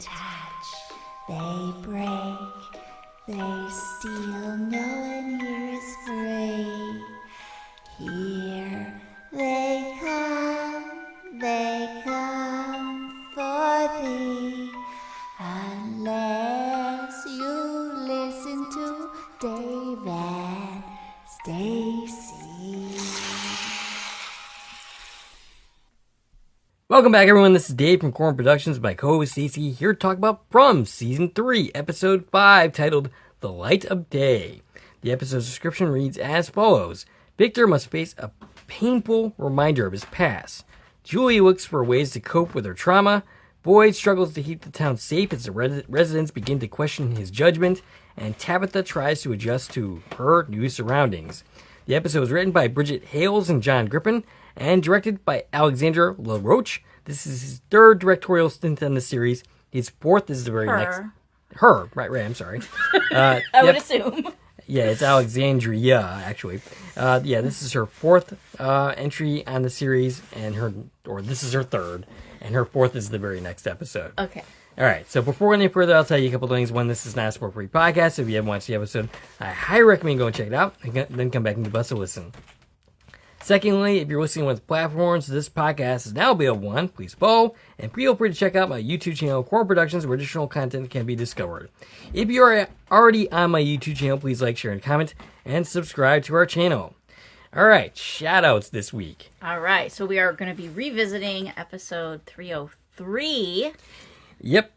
touch, they break, they steal, no one here is free. Here they come for thee, unless you listen to Dave and Stacie. Welcome back, everyone. This is Dave from Corn Productions, my co-host Stacie, here to talk about From Season 3, Episode 5, titled The Light of Day. The episode's description reads as follows. Victor must face a painful reminder of his past. Julie looks for ways to cope with her trauma. Boyd struggles to keep the town safe as the residents begin to question his judgment, and Tabitha tries to adjust to her new surroundings. The episode was written by Bridget Hales and John Griffin, and directed by Alexandre LaRoche. This is his third directorial stint on the series. His fourth is the very next. Right, I'm sorry. I would assume. Yeah, it's Alexandria, actually. This is her fourth entry on the series, this is her third, and her fourth is the very next episode. Okay. All right, so before any further, I'll tell you a couple things. One, this is not a sport-free podcast, so if you haven't watched the episode, I highly recommend going check it out, and then come back and give us a listen. Secondly, if you're listening on the platforms this podcast is now available on, please follow, and feel free to check out my YouTube channel, Core Productions, where additional content can be discovered. If you are already on my YouTube channel, please like, share, and comment, and subscribe to our channel. All right, shout-outs this week. All right, so we are going to be revisiting episode 303. Yep,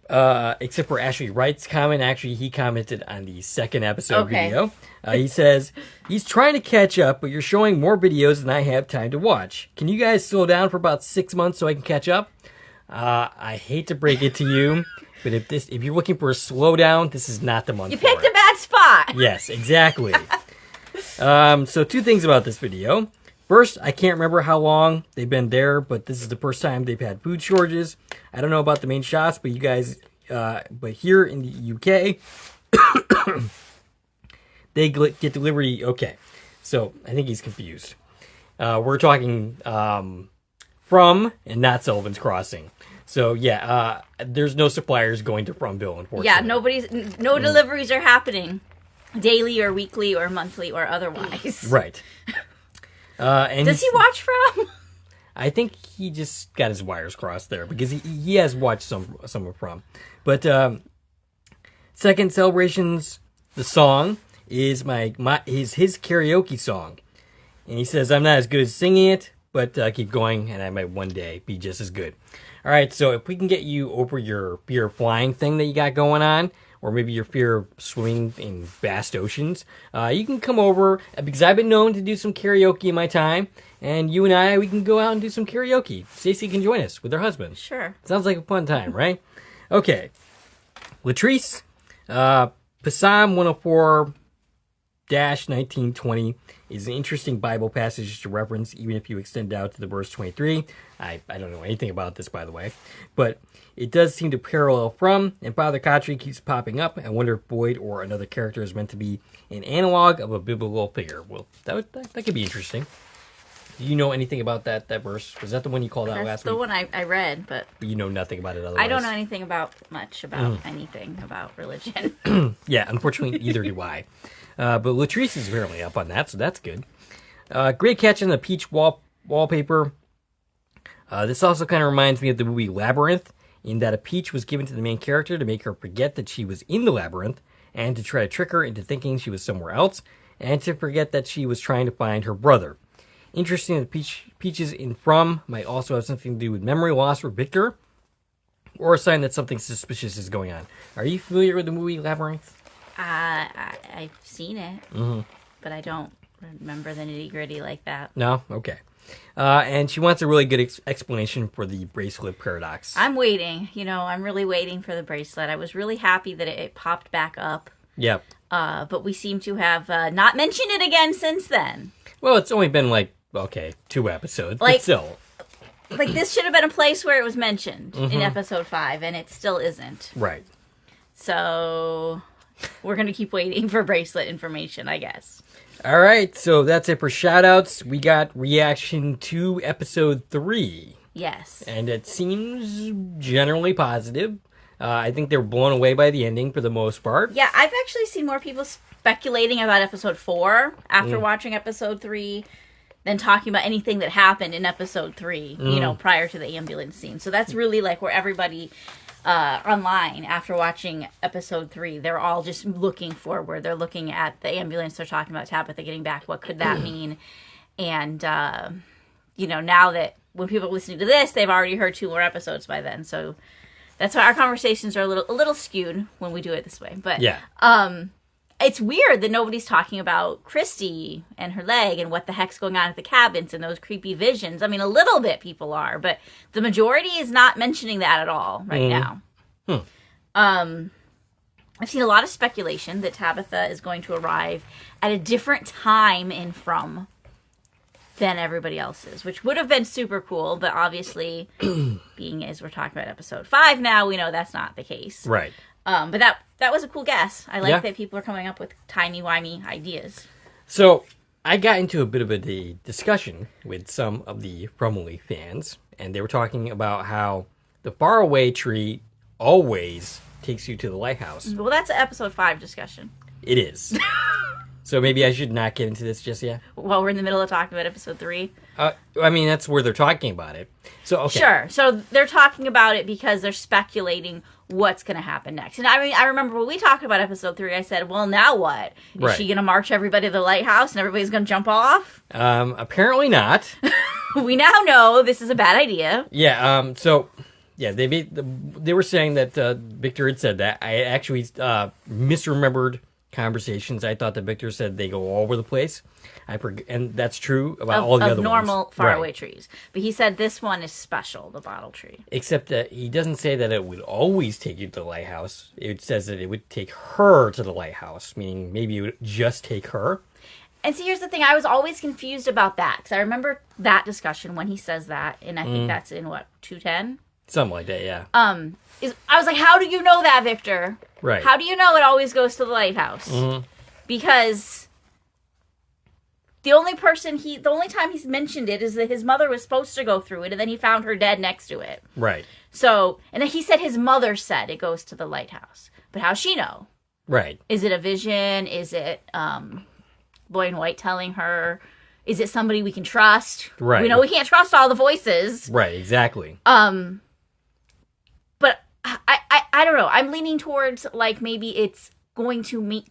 except for Ashley Wright's comment. Actually, he commented on the second episode video. He says, he's trying to catch up, but you're showing more videos than I have time to watch. Can you guys slow down for about 6 months so I can catch up? I hate to break it to you, but if you're looking for a slowdown, this is not the month You for picked it. a bad spot. Yes, exactly. So 2 things about this video. First, I can't remember how long they've been there, but this is the first time they've had food shortages. I don't know about the main shots, but you guys, but here in the UK, they get delivery. Okay, so I think he's confused. We're talking from and not Sullivan's Crossing. So yeah, there's no suppliers going to Fromville, unfortunately. Yeah, no deliveries are happening, daily or weekly or monthly or otherwise. Right. And does he watch From? I think he just got his wires crossed there because he has watched some of From. But second, Celebrations, the song is his karaoke song, and he says I'm not as good as singing it, but keep going, and I might one day be just as good. All right, so if we can get you over your fear of flying thing that you got going on, or maybe your fear of swimming in vast oceans, you can come over, because I've been known to do some karaoke in my time, and you and we can go out and do some karaoke. Stacie can join us with her husband. Sure. Sounds like a fun time, right? Okay. Latrice, Psalm 104-1920 is an interesting Bible passage to reference, even if you extend out to the verse 23. I don't know anything about this, by the way, but it does seem to parallel From, and Father Kotry keeps popping up. I wonder if Boyd or another character is meant to be an analog of a biblical figure. Well, that could be interesting. Do you know anything about that verse? Was that the one you called out last week? That's the one I read, but you know nothing about it otherwise. I don't know anything about anything about religion. Yeah, unfortunately, neither do I. But Latrice is apparently up on that, so that's good. Great catch on the peach wallpaper. This also kind of reminds me of the movie Labyrinth, in that a peach was given to the main character to make her forget that she was in the labyrinth, and to try to trick her into thinking she was somewhere else, and to forget that she was trying to find her brother. Interesting that peaches in From might also have something to do with memory loss for Victor, or a sign that something suspicious is going on. Are you familiar with the movie Labyrinth? I've seen it, but I don't remember the nitty-gritty like that. No? Okay. And she wants a really good explanation for the bracelet paradox. I'm waiting. I'm really waiting for the bracelet. I was really happy that it popped back up. Yep. But we seem to have not mentioned it again since then. Well, it's only been 2 episodes, but still. This should have been a place where it was mentioned in episode 5, and it still isn't. Right. So we're going to keep waiting for bracelet information, I guess. All right, so that's it for shoutouts. We got reaction to episode 3. Yes. And it seems generally positive. I think they're blown away by the ending for the most part. Yeah, I've actually seen more people speculating about episode 4 after watching episode 3 than talking about anything that happened in episode 3, prior to the ambulance scene. So that's really like where everybody online after watching episode 3, they're all just looking forward. They're looking at the ambulance. They're talking about Tabitha getting back. What could that mean? And, now that when people are listening to this, they've already heard 2 more episodes by then. So that's why our conversations are a little skewed when we do it this way. But Yeah. It's weird that nobody's talking about Christy and her leg and what the heck's going on at the cabins and those creepy visions. I mean, a little bit people are, but the majority is not mentioning that at all right now. I've seen a lot of speculation that Tabitha is going to arrive at a different time in From than everybody else's, which would have been super cool, but obviously, being as we're talking about episode 5 now, we know that's not the case. Right. But that was a cool guess. I like that people are coming up with timey-wimey ideas. So, I got into a bit of a discussion with some of the Fromley fans, and they were talking about how the faraway tree always takes you to the lighthouse. Well, that's an episode 5 discussion. It is. So maybe I should not get into this just yet? While we're in the middle of talking about episode 3? I mean, that's where they're talking about it. So, okay. Sure. So they're talking about it because they're speculating what's going to happen next. And I mean, I remember when we talked about episode 3, I said, well, now what? Is she going to march everybody to the lighthouse and everybody's going to jump off? Apparently not. We now know this is a bad idea. Yeah, they were saying that Victor had said that. I actually misremembered conversations. I thought that Victor said they go all over the place. And that's true about all the other ones. Of normal faraway trees. But he said this one is special, the bottle tree. Except that he doesn't say that it would always take you to the lighthouse. It says that it would take her to the lighthouse, meaning maybe it would just take her. And see, here's the thing. I was always confused about that. Because I remember that discussion when he says that. And I think that's in, 210? Something like that, yeah. I was like, how do you know that, Victor? Right. How do you know it always goes to the lighthouse? Mm-hmm. Because the only time he's mentioned it is that his mother was supposed to go through it, and then he found her dead next to it. Right. So, and then he said his mother said it goes to the lighthouse. But how's she know? Right. Is it a vision? Is it Boy in White telling her? Is it somebody we can trust? Right. We know we can't trust all the voices. Right, exactly. But I don't know. I'm leaning towards, like, maybe it's going to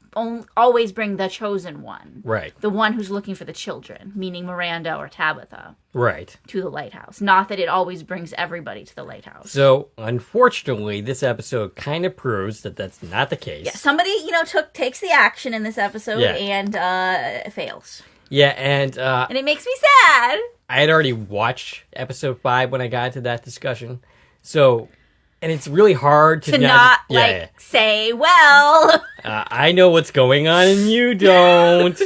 always bring the chosen one. Right. The one who's looking for the children, meaning Miranda or Tabitha. Right. To the lighthouse. Not that it always brings everybody to the lighthouse. So, unfortunately, this episode kind of proves that that's not the case. Yeah, somebody, takes the action in this episode and fails. Yeah, and it makes me sad. I had already watched episode 5 when I got into that discussion. So, and it's really hard to say, well. I know what's going on and you don't.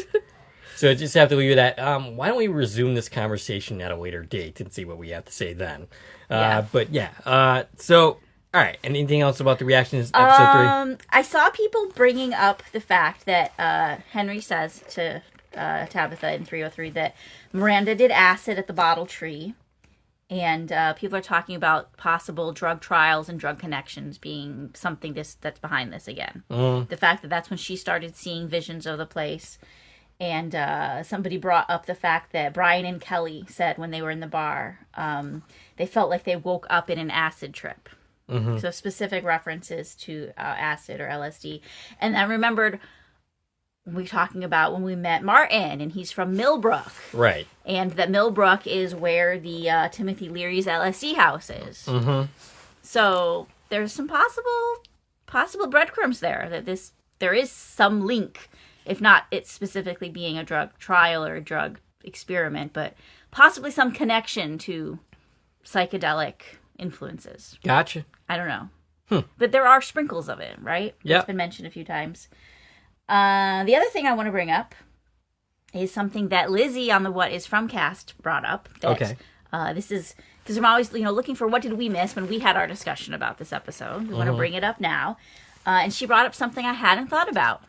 So I just have to leave it at, why don't we resume this conversation at a later date and see what we have to say then. But yeah, so, all right. Anything else about the reactions to episode 3? I saw people bringing up the fact that Henry says to Tabitha in 303 that Miranda did acid at the bottle tree. And people are talking about possible drug trials and drug connections being something that's behind this again. The fact that that's when she started seeing visions of the place. And somebody brought up the fact that Brian and Kelly said when they were in the bar, they felt like they woke up in an acid trip. Mm-hmm. So specific references to acid or LSD. And I remembered we were talking about when we met Martin, and he's from Millbrook. Right. And that Millbrook is where the Timothy Leary's LSD house is. Mm-hmm. So there's some possible breadcrumbs there, that there is some link, if not it specifically being a drug trial or a drug experiment, but possibly some connection to psychedelic influences. Gotcha. I don't know. But there are sprinkles of it, right? Yeah. It's been mentioned a few times. The other thing I want to bring up is something that Lizzie on the What Is From cast brought up. That, this is because I'm always looking for what did we miss when we had our discussion about this episode. We want to bring it up now. And she brought up something I hadn't thought about.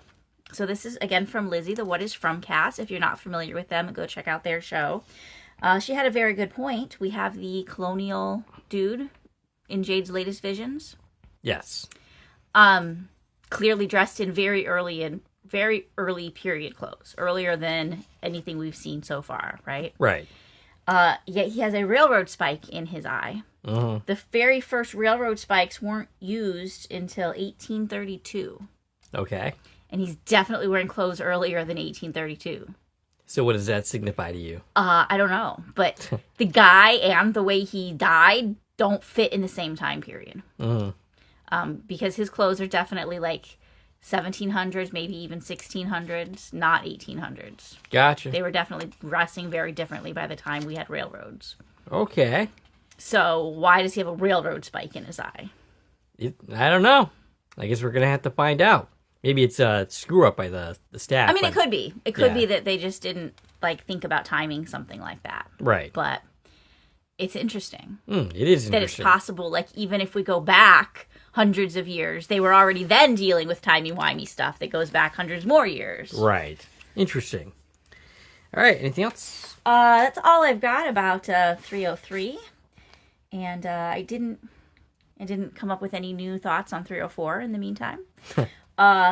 So this is, again, from Lizzie, the What Is From cast. If you're not familiar with them, go check out their show. She had a very good point. We have the colonial dude in Jade's latest visions. Yes. Clearly dressed in very early period clothes, earlier than anything we've seen so far, right? Right. Yet he has a railroad spike in his eye. Mm-hmm. The very first railroad spikes weren't used until 1832. Okay. And he's definitely wearing clothes earlier than 1832. So what does that signify to you? I don't know. But the guy and the way he died don't fit in the same time period. Mm-hmm. Because his clothes are definitely like 1700s, maybe even 1600s, not 1800s. Gotcha. They were definitely dressing very differently by the time we had railroads. Okay. So why does he have a railroad spike in his eye? I don't know. I guess we're going to have to find out. Maybe it's a screw up by the staff. I mean, it could be. It could be that they just didn't think about timing something like that. Right. But it's interesting. It is interesting. That it's possible, even if we go back hundreds of years, they were already then dealing with timey-wimey stuff that goes back hundreds more years. Right. Interesting. All right. Anything else? That's all I've got about 303. And I didn't come up with any new thoughts on 304 in the meantime.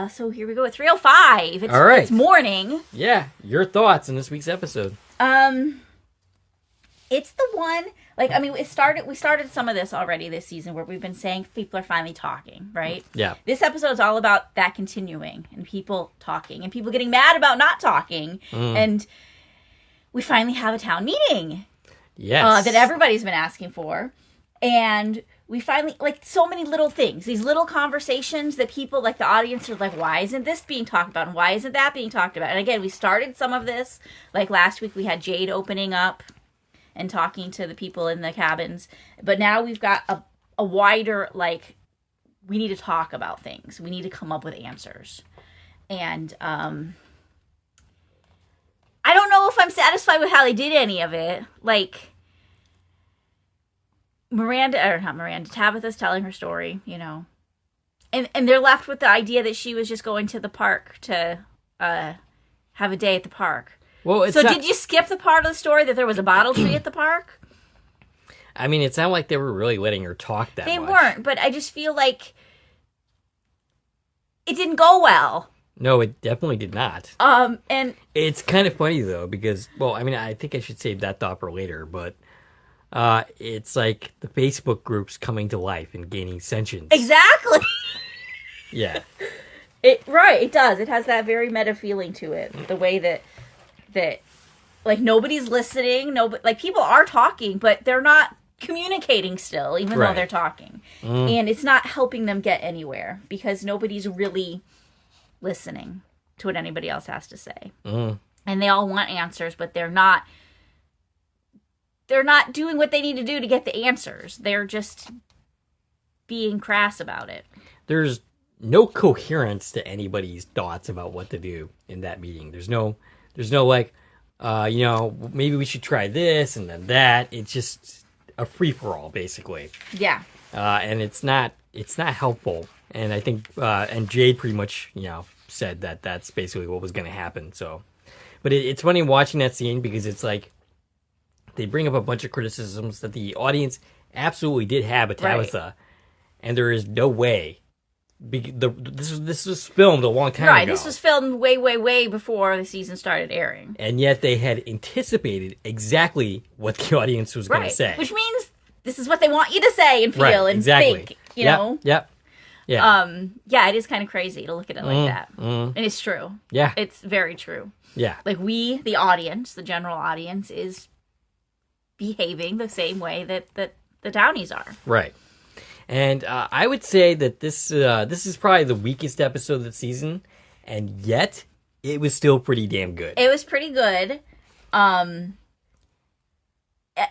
So here we go with 305. All right. It's morning. Yeah. Your thoughts in this week's episode. It's the one, we started some of this already this season where we've been saying people are finally talking, right? Yeah. This episode is all about that continuing and people talking and people getting mad about not talking. And we finally have a town meeting. Yes. That everybody's been asking for. And we finally, so many little things, these little conversations that people, the audience are like, why isn't this being talked about? And why isn't that being talked about? And again, we started some of this, last week we had Jade opening up and talking to the people in the cabins. But now we've got a wider, we need to talk about things. We need to come up with answers. And I don't know if I'm satisfied with how they did any of it. Tabitha's telling her story, And they're left with the idea that she was just going to the park to have a day at the park. Well, did you skip the part of the story that there was a bottle tree at the park? I mean, it sounded like they were really letting her talk that much. They weren't, but I just feel like it didn't go well. No, it definitely did not. And it's kind of funny though because, I think I should save that thought for later, but it's like the Facebook groups coming to life and gaining sentience. Exactly. Yeah. It does. It has that very meta feeling to it. The way that nobody's listening. People are talking, but they're not communicating still, even though they're talking. And it's not helping them get anywhere because nobody's really listening to what anybody else has to say. And they all want answers, but they're not doing what they need to do to get the answers. They're just being crass about it. There's no coherence to anybody's thoughts about what to do in that meeting. There's no maybe we should try this and then that. It's just a free-for-all, basically. Yeah. And it's not helpful. And I think, and Jade pretty much, said that that's basically what was going to happen. So, but it's funny watching that scene because it's they bring up a bunch of criticisms that the audience absolutely did have of Tabitha, and there is no way. This was filmed a long time ago. Right, this was filmed way, way, way before the season started airing. And yet they had anticipated exactly what the audience was going to say. Which means this is what they want you to say and feel and think, know? Yep. Yeah. Yeah, it is kind of crazy to look at it like that. And it's true. Yeah. It's very true. Yeah. We, the audience, the general audience, is behaving the same way that the townies are. Right. And I would say that this is probably the weakest episode of the season, and yet it was still pretty damn good. It was pretty good. It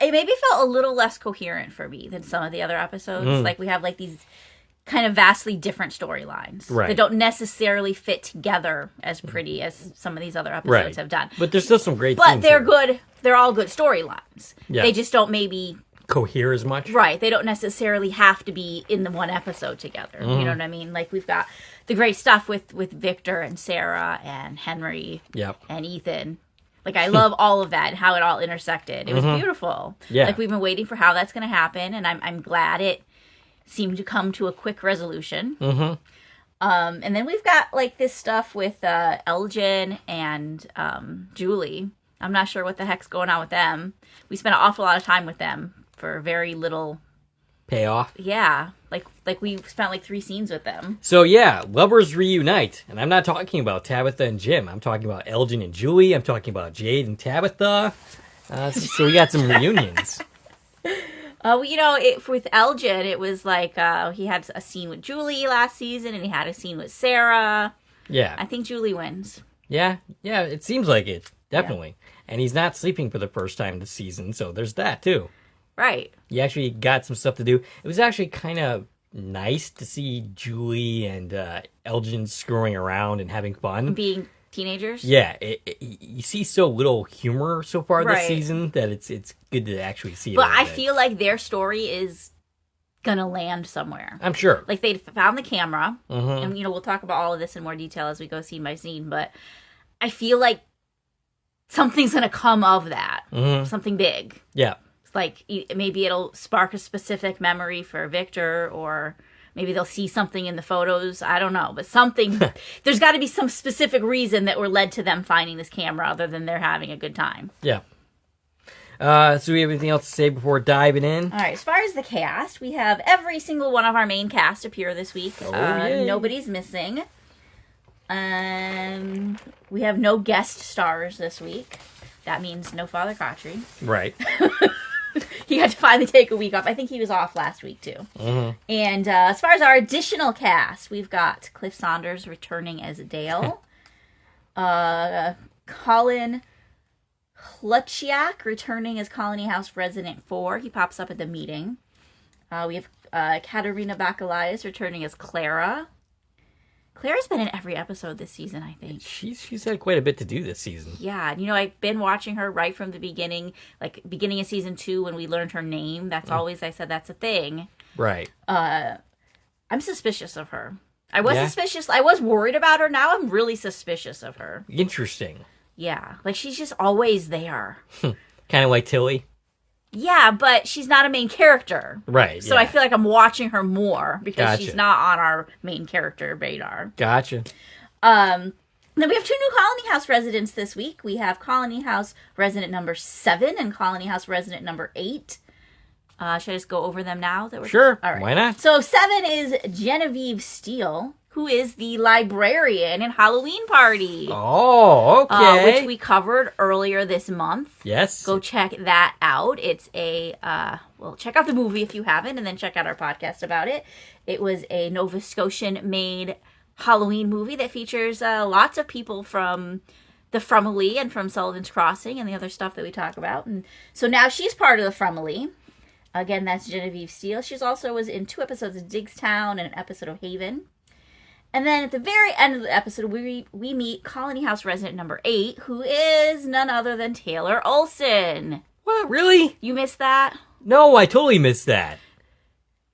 maybe felt a little less coherent for me than some of the other episodes. We have these kind of vastly different storylines that don't necessarily fit together as pretty as some of these other episodes have done. But there's still some great But they're here. good. They're all good storylines. Yeah. They just don't maybe cohere as much. Right. They don't necessarily have to be in the one episode together. You know what I mean? We've got the great stuff with Victor and Sarah and Henry and Ethan. I love all of that and how it all intersected. It was beautiful. Yeah. We've been waiting for how that's going to happen, and I'm glad it seem to come to a quick resolution. Mm-hmm. And then we've got like this stuff with Elgin and Julie. I'm not sure what the heck's going on with them. We spent an awful lot of time with them for very little Payoff. Yeah, like we spent like 3 scenes with them. So yeah, lovers reunite, and I'm not talking about Tabitha and Jim. I'm talking about Elgin and Julie. I'm talking about Jade and Tabitha. So we got some reunions. Well, with Elgin, it was like he had a scene with Julie last season, and he had a scene with Sarah. Yeah, I think Julie wins. yeah, it seems like it, definitely. Yeah. And he's not sleeping for the first time this season, so there's that too. Right. You actually got some stuff to do. It was actually kind of nice to see Julie and Elgin screwing around and having fun. Being teenagers? Yeah. You see so little humor so far this Right. season that it's good to actually see it. But I feel like their story is going to land somewhere. I'm sure. Like they found the camera. Mm-hmm. And, we'll talk about all of this in more detail as we go scene by scene. But I feel like something's going to come of that. Mm-hmm. Something big. Yeah. Like maybe it'll spark a specific memory for Victor, or maybe they'll see something in the photos. I don't know, but something. There's got to be some specific reason that were led to them finding this camera, other than they're having a good time. Yeah. So we have anything else to say before diving in? All right. As far as the cast, we have every single one of our main cast appear this week. Yay. Nobody's missing. We have no guest stars this week. That means no Father Kotry. Right. He had to finally take a week off. I think he was off last week, too. Mm-hmm. And as far as our additional cast, we've got Cliff Saunders returning as Dale. Colin Hluchiak returning as Colony House Resident 4. He pops up at the meeting. We have Katerina Bacalaias returning as Clara. Clara's been in every episode this season, I think. She's had quite a bit to do this season. Yeah, I've been watching her right from the beginning, like beginning of season 2 when we learned her name. That's always, I said, that's a thing. Right. I'm suspicious of her. I was suspicious. I was worried about her. Now I'm really suspicious of her. Interesting. Yeah, like she's just always there. Kind of like Tilly. Yeah, but she's not a main character. Right. So yeah. I feel like I'm watching her more because Gotcha. she's not on our main character radar. Gotcha. Then we have 2 new Colony House residents this week. We have Colony House resident number 7 and Colony House resident number 8. Should I just go over them now? Sure. All right. Why not? So 7 is Genevieve Steele, who is the librarian in Halloween Party. Oh, okay. Which we covered earlier this month. Yes. Go check that out. It's check out the movie if you haven't, and then check out our podcast about it. It was a Nova Scotian-made Halloween movie that features lots of people from the Frumily and from Sullivan's Crossing and the other stuff that we talk about. And so now she's part of the Frumily. Again, that's Genevieve Steele. She's also was in 2 episodes of Digstown and an episode of Haven. And then at the very end of the episode, we meet Colony House resident number 8, who is none other than Taylor Olson. What? Really? You missed that? No, I totally missed that.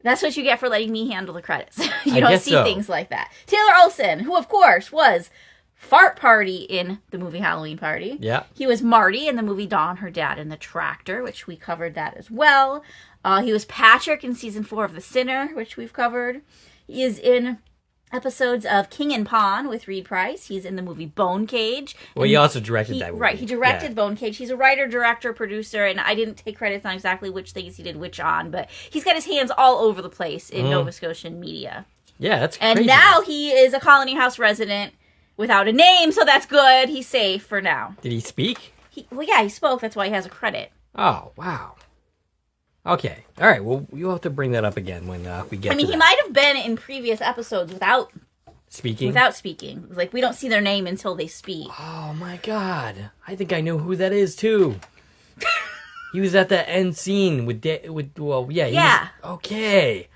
That's what you get for letting me handle the credits. You I don't guess see so. things like that. Taylor Olson, who of course was Fart Party in the movie Halloween Party. Yeah. He was Marty in the movie Dawn, Her Dad, and the Tractor, which we covered that as well. He was Patrick in season 4 of The Sinner, which we've covered. He is in episodes of King and Pawn with Reed Price. He's in the movie Bone Cage. Well, he also directed that movie. Right, he directed Bone Cage. He's a writer, director, producer, and I didn't take credits on exactly which things he did which on, but he's got his hands all over the place in Nova Scotian media. Yeah, that's crazy. And now he is a Colony House resident without a name, so that's good. He's safe for now. Did he speak? He spoke. That's why he has a credit. Oh, wow. Okay. All right. Well, you'll have to bring that up again when we get to He that. might have been in previous episodes without Speaking? speaking. Like, we don't see their name until they speak. Oh, my God. I think I know who that is, too. He was at that end scene with Yeah. Okay.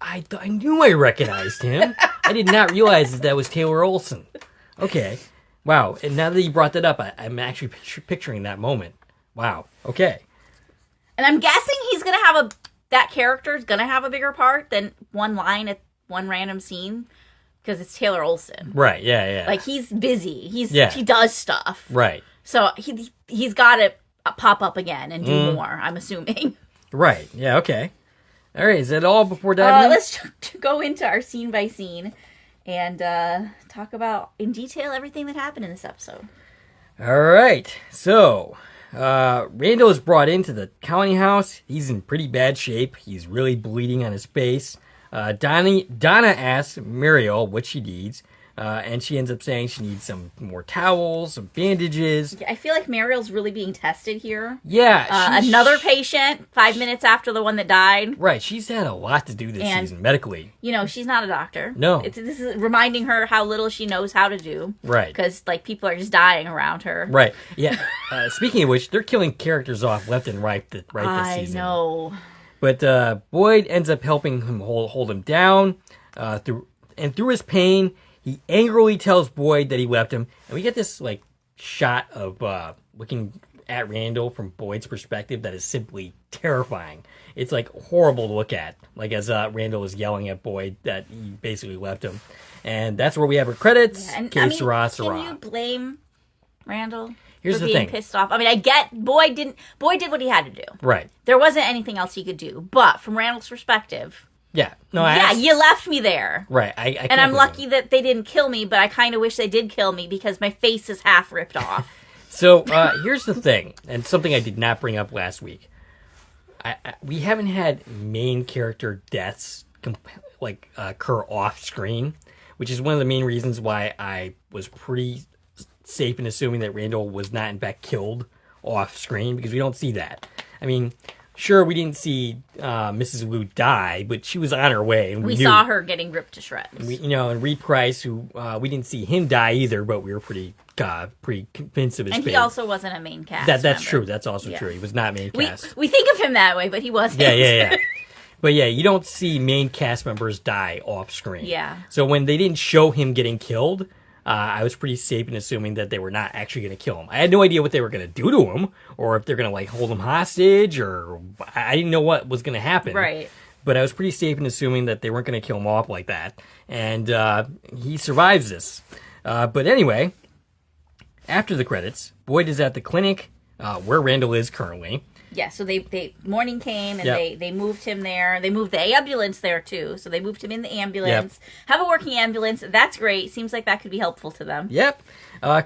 I knew I recognized him. I did not realize that was Taylor Olson. Okay. Wow. And now that you brought that up, I'm actually picturing that moment. Wow. Okay. And I'm guessing he's going to have that character is going to have a bigger part than one line at one random scene because it's Taylor Olson. Right. Yeah. Yeah. Like, he's busy. He does stuff. Right. So he's got to pop up again and do more, I'm assuming. Right. Yeah. Okay. All right, is that all before diving in? Let's go into our scene by scene and talk about in detail everything that happened in this episode. All right, so Randall is brought into the county house. He's in pretty bad shape. He's really bleeding on his face. Donna asks Muriel what she needs, and she ends up saying she needs some more towels, some bandages. I feel like Mariel's really being tested here. Yeah. Another patient 5 minutes after the one that died. Right, she's had a lot to do this season medically. You know, she's not a doctor. No. This is reminding her how little she knows how to do. Right. Because, like, people are just dying around her. Right, yeah. Speaking of which, they're killing characters off left and right this season. I know. But Boyd ends up helping him hold him down through his pain. He angrily tells Boyd that he left him, and we get this like shot of looking at Randall from Boyd's perspective that is simply terrifying. It's like horrible to look at, like as Randall is yelling at Boyd that he basically left him, and that's where we have our credits. Yeah, and, Can you blame Randall? Here's for the being thing. Pissed off. I mean, I get Boyd did what he had to do. Right. There wasn't anything else he could do. But from Randall's perspective, Yeah. No. you left me there. Right. I and I'm lucky that they didn't kill me, but I kind of wish they did kill me because my face is half ripped off. So here's the thing, and something I did not bring up last week. We haven't had main character deaths occur off screen, which is one of the main reasons why I was pretty safe in assuming that Randall was not in fact killed off screen, because we don't see that. I mean, sure, we didn't see Mrs. Wu die, but she was on her way. And we saw her getting ripped to shreds. And Reed Price, who we didn't see him die either, but we were pretty convinced of his fate. And he also wasn't a main cast. That's member. true. That's also true. He was not main cast. We think of him that way, but he wasn't. Yeah. But yeah, you don't see main cast members die off screen. Yeah. So when they didn't show him getting killed, I was pretty safe in assuming that they were not actually going to kill him. I had no idea what they were going to do to him, or if they're going to like hold him hostage, or I didn't know what was going to happen. Right. But I was pretty safe in assuming that they weren't going to kill him off like that, and he survives this. But anyway, after the credits, Boyd is at the clinic where Randall is currently. Yeah, so they morning came and Yep. they moved him there. They moved the ambulance there too. So they moved him in the ambulance. Have a working ambulance. That's great. Seems like that could be helpful to them. Yep.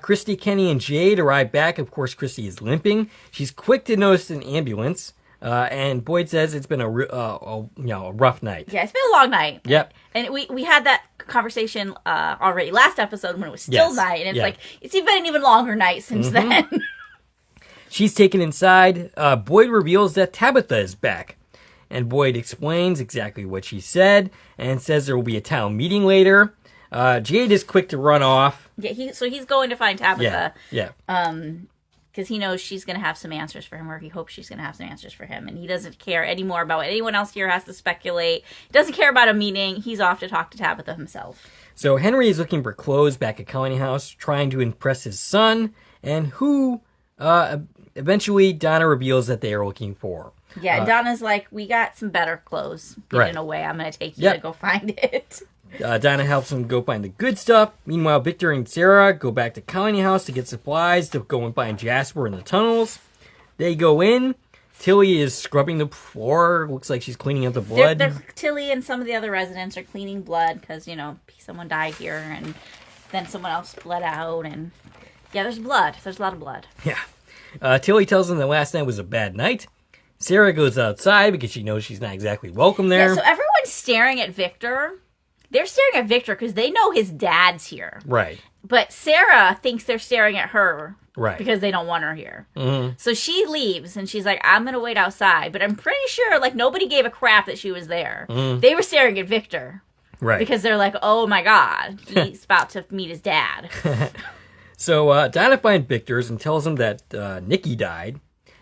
Christy, Kenny, and Jade arrive back. Of course, Christy is limping. She's quick to notice an ambulance. And Boyd says it's been a rough night. Yeah, it's been a long night. Yep. And we had that conversation already last episode when it was still night. And it's like, it's been an even longer night since then. She's taken inside. Boyd reveals that Tabitha is back. And Boyd explains exactly what she said and says there will be a town meeting later. Jade is quick to run off. Yeah, he's going to find Tabitha. Yeah. Because he knows she's going to have some answers for him, or he hopes she's going to have some answers for him. And he doesn't care anymore about what anyone else here has to speculate. He doesn't care about a meeting. He's off to talk to Tabitha himself. So Henry is looking for clothes back at Colony House, trying to impress his son, and who eventually Donna reveals that they are looking for. Yeah, Donna's like, we got some better clothes. In a way, I'm going to take you to go find it. Donna helps him go find the good stuff. Meanwhile, Victor and Sarah go back to Colony House to get supplies to go and find Jasper in the tunnels. They go in. Tilly is scrubbing the floor. Looks like she's cleaning up the blood. Tilly and some of the other residents are cleaning blood because, someone died here and then someone else bled out. And yeah, there's blood. There's a lot of blood. Yeah. Tilly tells them that last night was a bad night. Sarah goes outside because she knows she's not exactly welcome there. Yeah, so everyone's staring at Victor. They're staring at Victor because they know his dad's here. Right. But Sarah thinks they're staring at her. Right. Because they don't want her here. Mm-hmm. So she leaves and she's like, I'm going to wait outside. But I'm pretty sure, nobody gave a crap that she was there. Mm-hmm. They were staring at Victor. Right. Because they're like, oh my God, he's about to meet his dad. So Donna finds Victor's and tells him that Nikki died.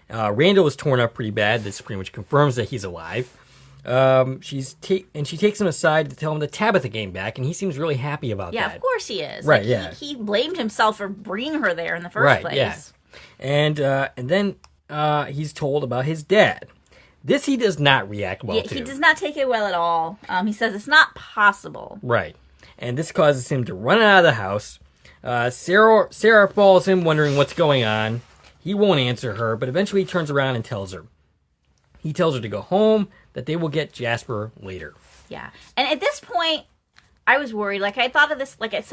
Randall was torn up pretty bad. This pretty much confirms that he's alive. She takes him aside to tell him that Tabitha came back, and he seems really happy about that. Yeah, of course he is. Right, yeah. He blamed himself for bringing her there in the first place. Yeah. And then he's told about his dad. This he does not react well to. He does not take it well at all. He says it's not possible. Right. And this causes him to run out of the house. Sarah follows him, wondering what's going on. He won't answer her, but eventually he turns around and tells her. He tells her to go home, that they will get Jasper later. Yeah. And at this point, I was worried. Like, I thought of this, like, at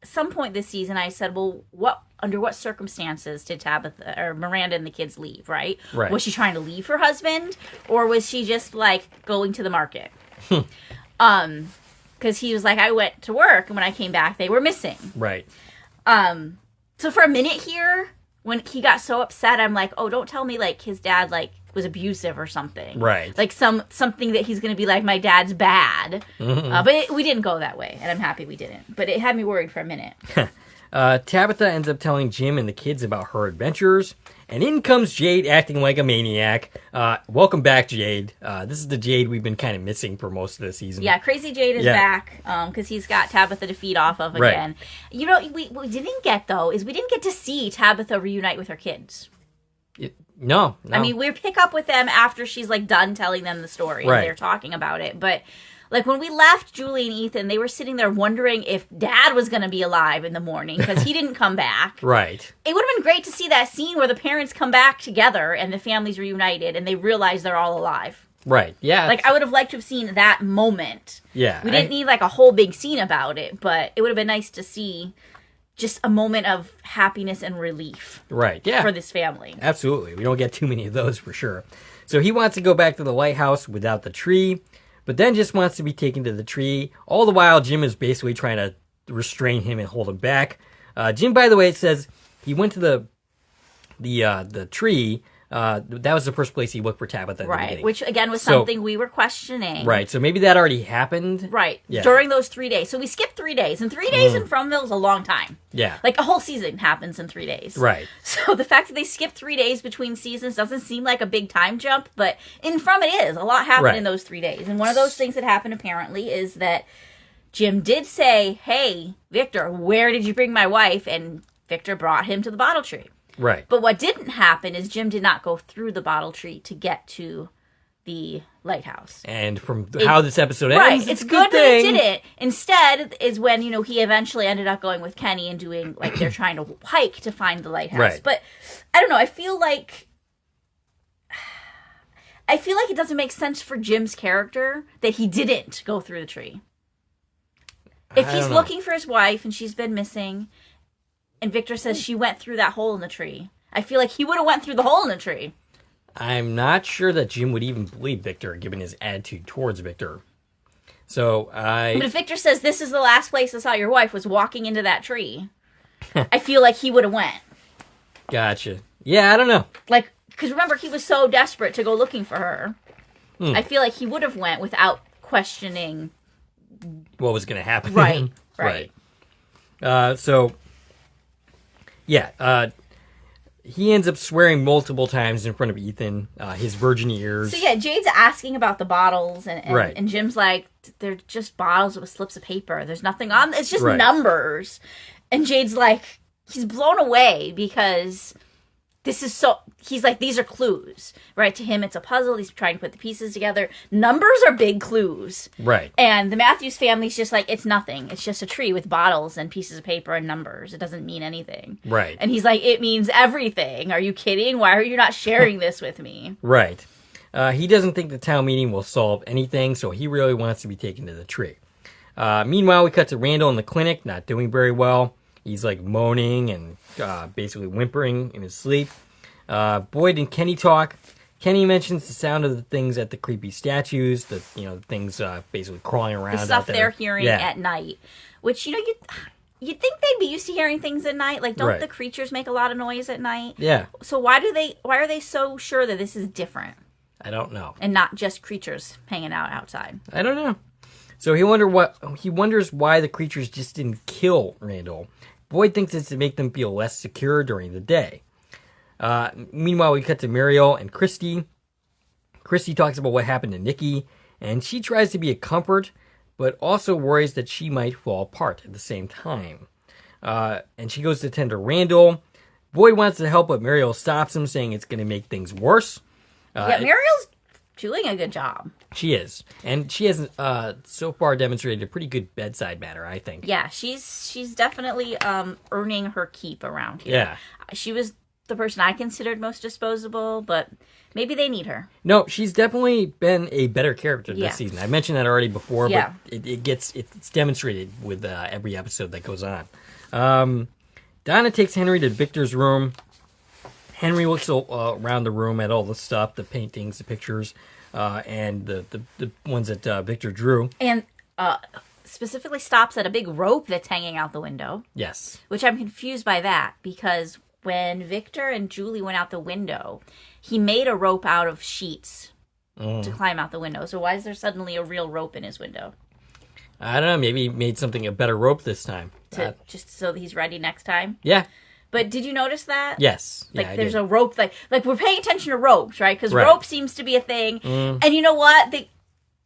some point this season, I said, well, under what circumstances did Tabitha or Miranda and the kids leave, right? Right. Was she trying to leave her husband, or was she just, like, going to the market? Because he was like, I went to work, and when I came back, they were missing. Right. So for a minute here, when he got so upset, I'm like, oh, don't tell me, like, his dad, like, was abusive or something. Right. Like, something that he's going to be like, my dad's bad. But we didn't go that way, and I'm happy we didn't. But it had me worried for a minute. Tabitha ends up telling Jim and the kids about her adventures, and in comes Jade acting like a maniac. Welcome back, Jade. This is the Jade we've been kind of missing for most of the season. Yeah, Crazy Jade is back because he's got Tabitha to feed off of again. Right. You know, what we didn't get, though, is we didn't get to see Tabitha reunite with her kids. No. I mean, we pick up with them after she's, like, done telling them the story. Right. And they're talking about it. But, like, when we left Julie and Ethan, they were sitting there wondering if Dad was going to be alive in the morning because he didn't come back. Right. It would have been great to see that scene where the parents come back together and the family's reunited and they realize they're all alive. Right, yeah. Like, I would have liked to have seen that moment. Yeah. We didn't need, like, a whole big scene about it, but it would have been nice to see just a moment of happiness and relief. Right, yeah. For this family. Absolutely. We don't get too many of those for sure. So he wants to go back to the lighthouse without the tree, but then just wants to be taken to the tree. All the while, Jim is basically trying to restrain him and hold him back. Jim, by the way, it says he went to the tree. That was the first place he looked for Tabitha in the beginning. Which, again, was something we were questioning. Right, so maybe that already happened. Right, yeah. During those 3 days. So we skipped 3 days, and 3 days in Fromville is a long time. Yeah. Like, a whole season happens in 3 days. Right. So the fact that they skipped 3 days between seasons doesn't seem like a big time jump, but in From it is. A lot happened in those 3 days. And one of those things that happened, apparently, is that Jim did say, hey, Victor, where did you bring my wife? And Victor brought him to the bottle tree. Right. But what didn't happen is Jim did not go through the bottle tree to get to the lighthouse. And from how this episode ends, it's good that it didn't. Instead is when, you know, he eventually ended up going with Kenny and doing, like, they're trying to hike to find the lighthouse. Right. But, I don't know, I feel like it doesn't make sense for Jim's character that he didn't go through the tree. If he's looking for his wife and she's been missing, and Victor says she went through that hole in the tree, I feel like he would have went through the hole in the tree. I'm not sure that Jim would even believe Victor, given his attitude towards Victor. But if Victor says this is the last place I saw your wife was walking into that tree, I feel like he would have went. Gotcha. Yeah, I don't know. Like, because remember, he was so desperate to go looking for her. I feel like he would have went without questioning what was going to happen. Right. He ends up swearing multiple times in front of Ethan, his virgin ears. So, yeah, Jade's asking about the bottles, and Jim's like, they're just bottles with slips of paper. There's nothing on them. It's just numbers. And Jade's like, he's blown away because this is so... He's like, these are clues, right? To him, it's a puzzle. He's trying to put the pieces together. Numbers are big clues. Right. And the Matthews family's just like, it's nothing. It's just a tree with bottles and pieces of paper and numbers. It doesn't mean anything. Right. And he's like, it means everything. Are you kidding? Why are you not sharing this with me? Right. He doesn't think the town meeting will solve anything, so he really wants to be taken to the tree. Meanwhile, we cut to Randall in the clinic, not doing very well. He's like moaning and basically whimpering in his sleep. Boyd and Kenny talk. Kenny mentions the sound of the things at the creepy statues, the things basically crawling around. The stuff out there. they're hearing at night, which you'd think they'd be used to hearing things at night. Like, don't the creatures make a lot of noise at night? Yeah. So why are they so sure that this is different? I don't know. And not just creatures hanging out outside. I don't know. So he wonders why the creatures just didn't kill Randall. Boyd thinks it's to make them feel less secure during the day. Meanwhile, we cut to Muriel and Christy. Christy talks about what happened to Nikki, and she tries to be a comfort, but also worries that she might fall apart at the same time. And she goes to tend to Randall. Boyd wants to help, but Muriel stops him, saying it's going to make things worse. Muriel's doing a good job. She is. And she has so far demonstrated a pretty good bedside manner, I think. Yeah, she's definitely earning her keep around here. Yeah. She was the person I considered most disposable, but maybe they need her. No, she's definitely been a better character Yeah. this season. I mentioned that already before, Yeah. but it's demonstrated with every episode that goes on. Donna takes Henry to Victor's room. Henry looks around the room at all the stuff, the paintings, the pictures, and the ones that Victor drew. And specifically stops at a big rope that's hanging out the window, Yes. which I'm confused by that because when Victor and Julie went out the window, he made a rope out of sheets to climb out the window. So why is there suddenly a real rope in his window? I don't know. Maybe he made something a better rope this time. Just so that he's ready next time? Yeah. But did you notice that? Yes. Like, Yeah, I there's did. a rope, like we're paying attention to ropes, right? Because Right. rope seems to be a thing. And you know what?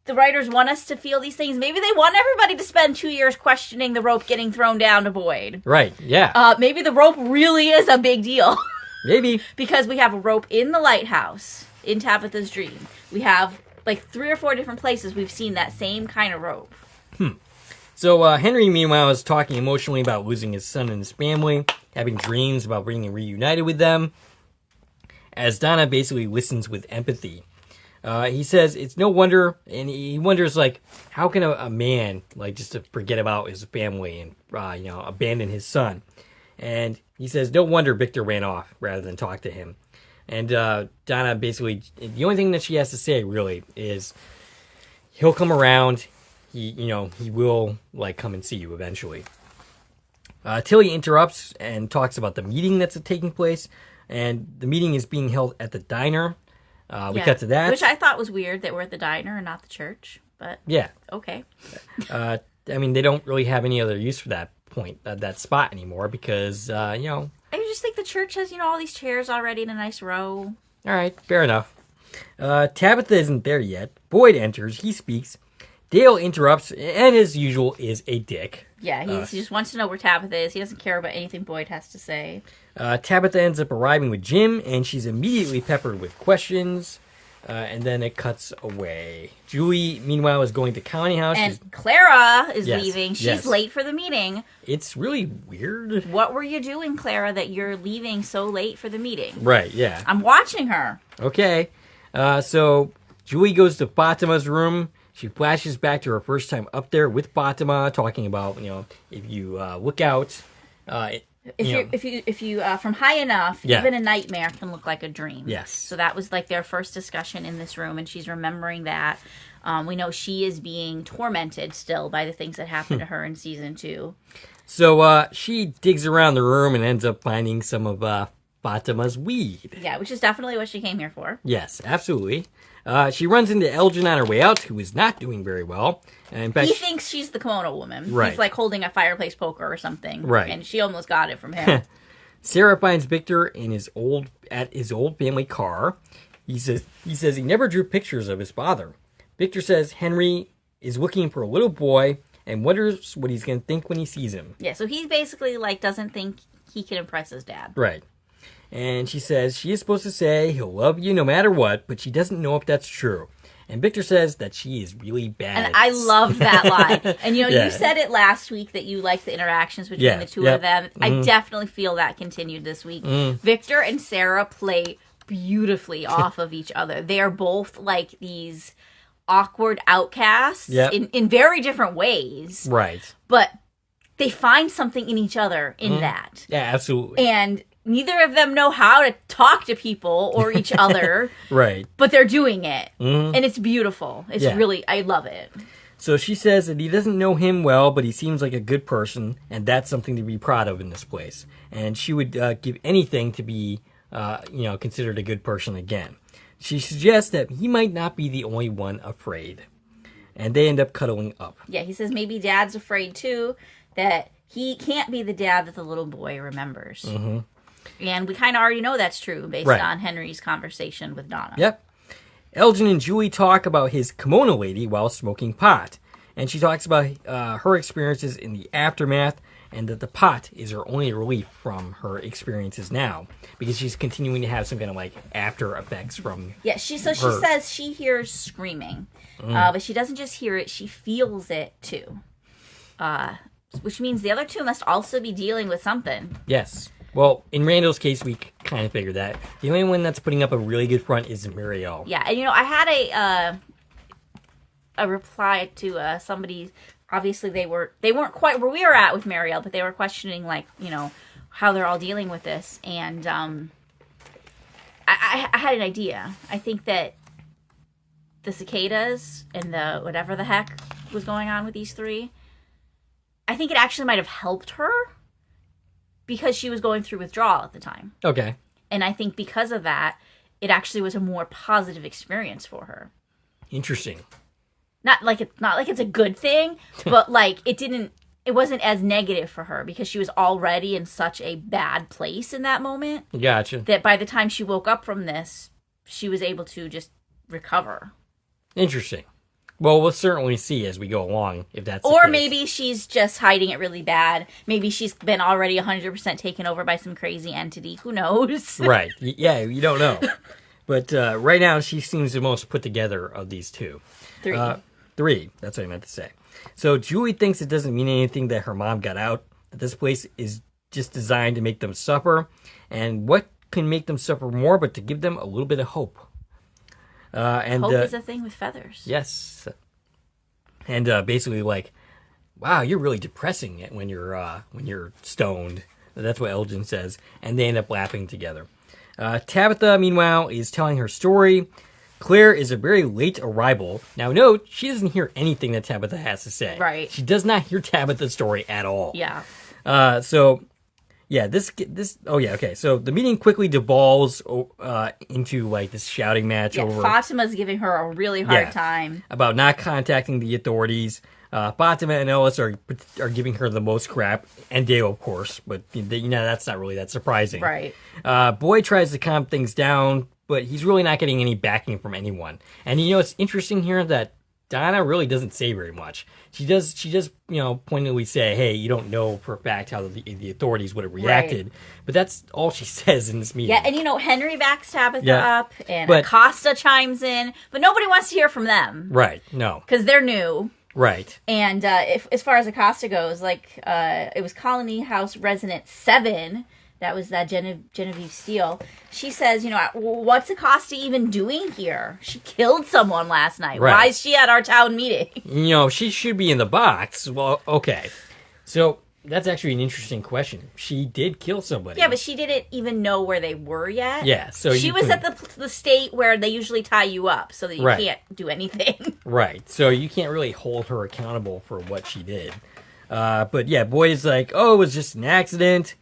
The writers want us to feel these things. Maybe they want everybody to spend 2 years questioning the rope getting thrown down to Boyd. Right. Yeah. Maybe the rope really is a big deal. Maybe. Because we have a rope in the lighthouse, in Tabitha's dream. We have, like, 3 or 4 different places we've seen that same kind of rope. So Henry, meanwhile, is talking emotionally about losing his son and his family, having dreams about being reunited with them, as Donna basically listens with empathy. He says it's no wonder, and he wonders, like, how can a man, like, just to forget about his family and, abandon his son? And he says no wonder Victor ran off rather than talk to him. And Donna basically, the only thing that she has to say, really, is he'll come around. He will, like, come and see you eventually. Tilly interrupts and talks about the meeting that's taking place, and the meeting is being held at the diner. We cut to that. Which I thought was weird that we're at the diner and not the church, but Yeah. okay. I mean, they don't really have any other use for that that spot anymore because, I just think the church has, all these chairs already in a nice row. All right, fair enough. Tabitha isn't there yet. Boyd enters. He speaks. Dale interrupts, and as usual, is a dick. Yeah, he just wants to know where Tabitha is. He doesn't care about anything Boyd has to say. Tabitha ends up arriving with Jim, and she's immediately peppered with questions, and then it cuts away. Julie, meanwhile, is going to County House. And Clara is Yes, leaving. She's yes. late for the meeting. It's really weird. What were you doing, Clara, that you're leaving so late for the meeting? Right, yeah. I'm watching her. Okay. So Julie goes to Fatima's room. She flashes back to her first time up there with Fatima, talking about, if you look out, If you from high enough, Yeah. even a nightmare can look like a dream. Yes. So that was like their first discussion in this room, and she's remembering that. We know she is being tormented still by the things that happened to her in season 2. So she digs around the room and ends up finding some of Fatima's weed. Yeah, which is definitely what she came here for. Yes, absolutely. She runs into Elgin on her way out, who is not doing very well. And in fact, He thinks she's the kimono woman. Right. He's like holding a fireplace poker or something. Right. And she almost got it from him. Sarah finds Victor in his old family car. He says he never drew pictures of his father. Victor says Henry is looking for a little boy and wonders what he's going to think when he sees him. Yeah, so he basically doesn't think he can impress his dad. Right. And she says she is supposed to say he'll love you no matter what, but she doesn't know if that's true. And Victor says that she is really bad. And I love that line. And Yeah. you said it last week that you liked the interactions between the two of them. I definitely feel that continued this week. Victor and Sarah play beautifully off of each other. They are both like these awkward outcasts in very different ways. Right. But they find something in each other in that. Yeah, absolutely. And neither of them know how to talk to people or each other. Right. But they're doing it. And it's beautiful. It's really, I love it. So she says that he doesn't know him well, but he seems like a good person, and that's something to be proud of in this place. And she would give anything to be, considered a good person again. She suggests that he might not be the only one afraid. And they end up cuddling up. Yeah, he says maybe Dad's afraid too, that he can't be the dad that the little boy remembers. And we kind of already know that's true based on Henry's conversation with Donna. Yep. Elgin and Julie talk about his kimono lady while smoking pot. And she talks about her experiences in the aftermath and that the pot is her only relief from her experiences now because she's continuing to have some kind of after effects from she says she hears screaming. But she doesn't just hear it, she feels it too. Which means the other two must also be dealing with something. Yes. Well, in Randall's case, we kind of figured that. The only one that's putting up a really good front is Muriel. Yeah, and I had a reply to somebody. Obviously, they weren't quite where we were at with Muriel, but they were questioning how they're all dealing with this. And I had an idea. I think that the cicadas and the whatever the heck was going on with these three, I think it actually might have helped her because she was going through withdrawal at the time. Okay. And I think because of that, it actually was a more positive experience for her. Interesting. Not like it's a good thing, but it wasn't as negative for her because she was already in such a bad place in that moment. Gotcha. That by the time she woke up from this, she was able to just recover. Interesting. Well, we'll certainly see as we go along if that's or the case. Maybe she's just hiding it really bad. Maybe she's been already 100% taken over by some crazy entity. Who knows? Right. Yeah, you don't know. But right now, she seems the most put together of these two. Three. That's what I meant to say. So Julie thinks it doesn't mean anything that her mom got out, that this place is just designed to make them suffer. And what can make them suffer more but to give them a little bit of hope? Hope is a thing with feathers. Yes. And basically wow, you're really depressing it when you're stoned. That's what Elgin says. And they end up laughing together. Tabitha, meanwhile, is telling her story. Claire is a very late arrival. Now, note, she doesn't hear anything that Tabitha has to say. Right. She does not hear Tabitha's story at all. Yeah. Okay. So the meeting quickly devolves into this shouting match over Fatima's giving her a really hard time about not contacting the authorities. Fatima and Ellis are giving her the most crap, and Dale, of course, but that's not really that surprising. Right. Boyd tries to calm things down, but he's really not getting any backing from anyone. And it's interesting here that Donna really doesn't say very much. She just pointedly say, hey, you don't know for a fact how the authorities would have reacted. Right. But that's all she says in this meeting. Yeah, and Henry backs Tabitha up, and Acosta chimes in, but nobody wants to hear from them. Right, no. Because they're new. Right. And as far as Acosta goes, it was Colony House resident 7, that was that Genevieve Steele. She says, what's Acosta even doing here? She killed someone last night. Right. Why is she at our town meeting? She should be in the box. Well, okay. So that's actually an interesting question. She did kill somebody. Yeah, but she didn't even know where they were yet. Yeah, so she was at the state where they usually tie you up so that you can't do anything. Right. So you can't really hold her accountable for what she did. But yeah, Boyd is like, oh, it was just an accident.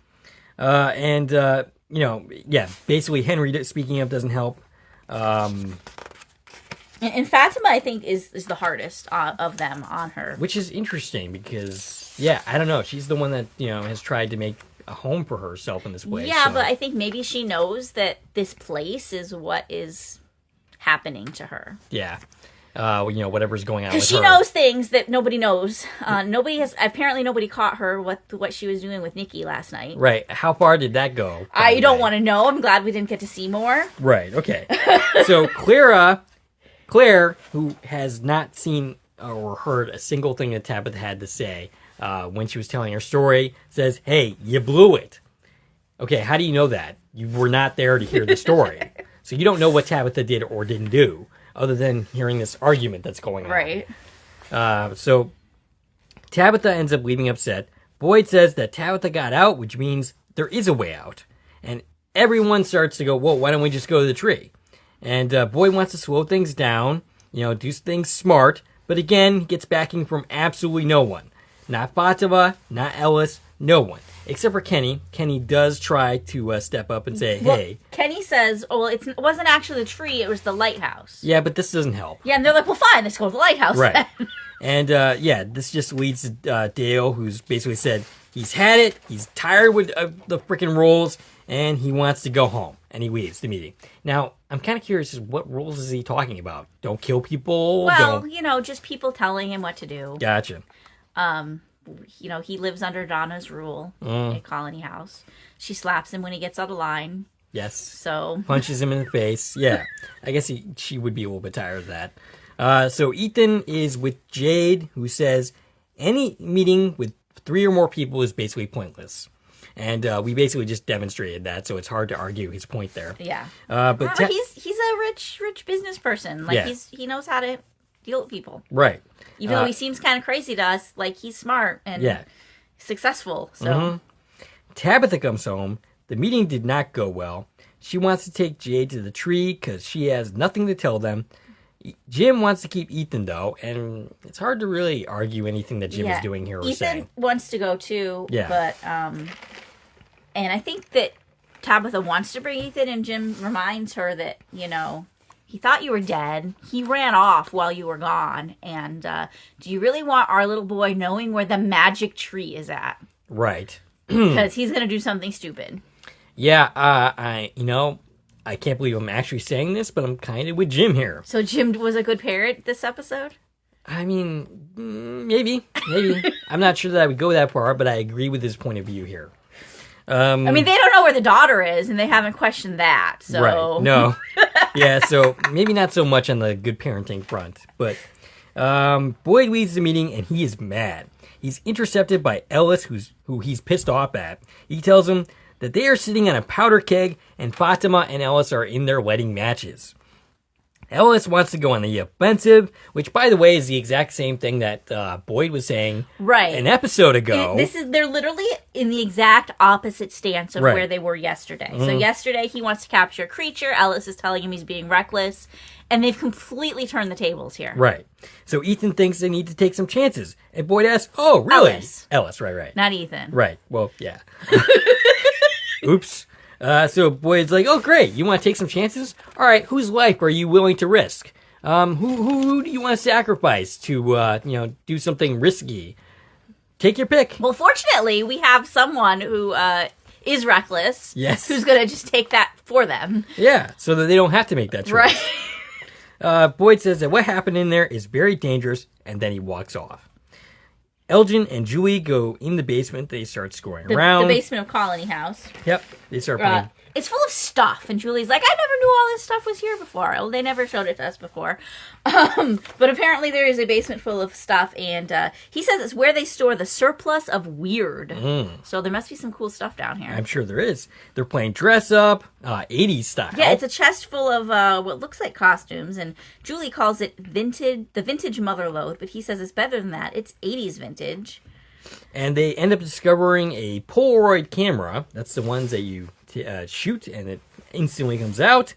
Basically Henry speaking up doesn't help. And Fatima, I think, is the hardest of them on her. Which is interesting because, I don't know. She's the one that, has tried to make a home for herself in this way. Yeah, so. But I think maybe she knows that this place is what is happening to her. Yeah. Whatever's going on with her. Because she knows things that nobody knows. Nobody caught her what she was doing with Nikki last night. Right. How far did that go? I don't want to know. I'm glad we didn't get to see more. Right. Okay. So Claire, who has not seen or heard a single thing that Tabitha had to say when she was telling her story, says, hey, you blew it. Okay, how do you know that? You were not there to hear the story. So you don't know what Tabitha did or didn't do, other than hearing this argument that's going on. Right. So Tabitha ends up leaving upset. Boyd says that Tabitha got out, which means there is a way out. And everyone starts to go, well, why don't we just go to the tree? And Boyd wants to slow things down, do things smart. But again, he gets backing from absolutely no one. Not Fatima, not Ellis, no one. Except for Kenny. Kenny does try to step up and say, hey. Kenny says, it wasn't actually the tree, it was the lighthouse. Yeah, but this doesn't help. Yeah, and they're like, well, fine, let's go to the lighthouse right. then. And, this just leads to Dale, who's basically said he's had it, he's tired with the freaking rules, and he wants to go home. And he leaves the meeting. Now, I'm kind of curious, what rules is he talking about? Don't kill people? Well, just people telling him what to do. Gotcha. He lives under Donna's rule at Colony House. She slaps him when he gets out of line. Yes. So punches him in the face. Yeah. I guess she would be a little bit tired of that. So Ethan is with Jade, who says any meeting with 3 or more people is basically pointless. And we basically just demonstrated that, so it's hard to argue his point there. Yeah. But he's a rich business person. Like, Yeah. he knows how to deal with people. Right. Even though he seems kind of crazy to us, like, he's smart and successful. So Tabitha comes home. The meeting did not go well. She wants to take Jade to the tree because she has nothing to tell them. Jim wants to keep Ethan, though, and it's hard to really argue anything that Jim is doing here or Ethan saying. wants to go, too. Yeah. But, and I think that Tabitha wants to bring Ethan, and Jim reminds her that, you know, he thought you were dead. He ran off while you were gone. And do you really want our little boy knowing where the magic tree is at? Right. Because he's going to do something stupid. Yeah, I can't believe I'm actually saying this, but I'm kind of with Jim here. So Jim was a good parent this episode? I mean, maybe. I'm not sure that I would go that far, but I agree with his point of view here. I mean, they don't know where the daughter is, and they haven't questioned that. So. Right. No. Yeah, so maybe not so much on the good parenting front. But Boyd leads the meeting, and he is mad. He's intercepted by Ellis, who he's pissed off at. He tells him that they are sitting on a powder keg, and Fatima and Ellis are in their wedding matches. Ellis wants to go on the offensive, which, by the way, is the exact same thing that Boyd was saying an episode ago. They're literally in the exact opposite stance of where they were yesterday. So yesterday he wants to capture a creature. Ellis is telling him he's being reckless. And they've completely turned the tables here. Right. So Ethan thinks they need to take some chances. And Boyd asks, oh, really? Ellis, right. Not Ethan. Right. Well, yeah. Oops. So Boyd's like, oh, great. You want to take some chances? All right. Whose life are you willing to risk? Who do you want to sacrifice to, do something risky? Take your pick. Well, fortunately, we have someone who is reckless. Yes. Who's going to just take that for them. Yeah. So that they don't have to make that choice. Right. Boyd says that what happened in there is very dangerous, and then he walks off. Elgin and Julie go in the basement. They start scoring around. The basement of Colony House. Yep. They start playing. It's full of stuff, and Julie's like, I never knew all this stuff was here before. Well, they never showed it to us before. But apparently there is a basement full of stuff, and he says it's where they store the surplus of weird. So there must be some cool stuff down here. I'm sure there is. They're playing dress up, 80s style. Yeah, it's a chest full of what looks like costumes, and Julie calls it the vintage mother load, but he says it's better than that. It's 80s vintage. And they end up discovering a Polaroid camera. That's the ones that you shoot, and it instantly comes out.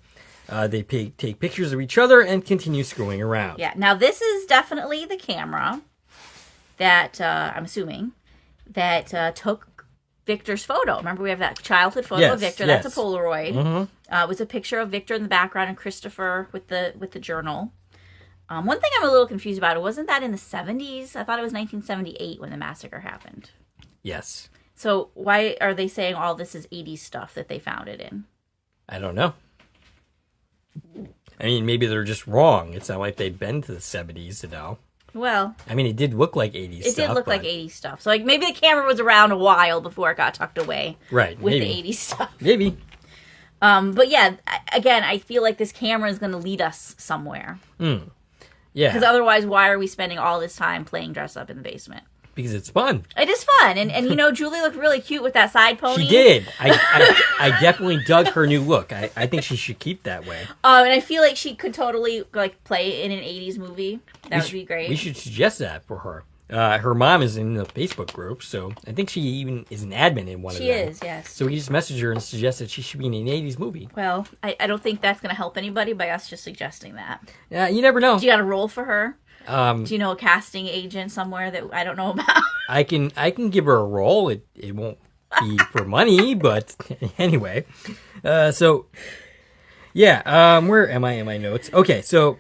They take pictures of each other and continue screwing around. Yeah, now this is definitely the camera that, I'm assuming, that took Victor's photo. Remember, we have that childhood photo of Victor. That's a Polaroid. Mm-hmm. It was a picture of Victor in the background and Christopher with the journal. One thing I'm a little confused about, wasn't that in the 70s? I thought it was 1978 when the massacre happened. Yes. So why are they saying all this is 80s stuff that they found it in? I don't know. I mean, maybe they're just wrong. It's not like they've been to the 70s, Well, I mean, it did look like 80s stuff. It did look like 80s stuff. So like maybe the camera was around a while before it got tucked away. Right. With maybe. the 80s stuff. Maybe. But yeah, again, I feel like this camera is going to lead us somewhere. Yeah. Because otherwise, why are we spending all this time playing dress up in the basement? Because it's fun. It is fun. And Julie looked really cute with that side pony. She did. I definitely dug her new look. I think she should keep that way. And I feel like she could totally play in an 80s movie. That would be great. We should suggest that for her. Her mom is in the Facebook group, so I think she even is an admin in one of them. She is, yes. So we just message her and suggest that she should be in an 80s movie. Well, I don't think that's going to help anybody by us just suggesting that. Yeah, you never know. Do you got a role for her? Do you know a casting agent somewhere that I don't know about? I can give her a role. It won't be for money, but anyway. Where am I in my notes? Okay, so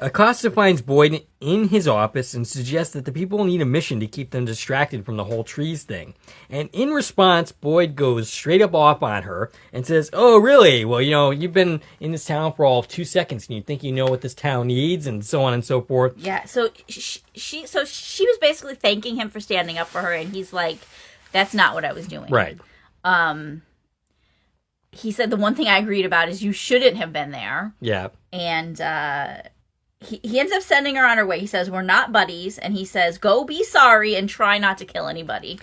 Acosta finds Boyd in his office and suggests that the people need a mission to keep them distracted from the whole trees thing. And in response, Boyd goes straight up off on her and says, oh, really? Well, you've been in this town for all of 2 seconds and you think you know what this town needs and so on and so forth. Yeah, so she was basically thanking him for standing up for her, and he's like, that's not what I was doing. Right. He said the one thing I agreed about is you shouldn't have been there. Yeah. And he ends up sending her on her way. He says, we're not buddies. And he says, go be sorry and try not to kill anybody.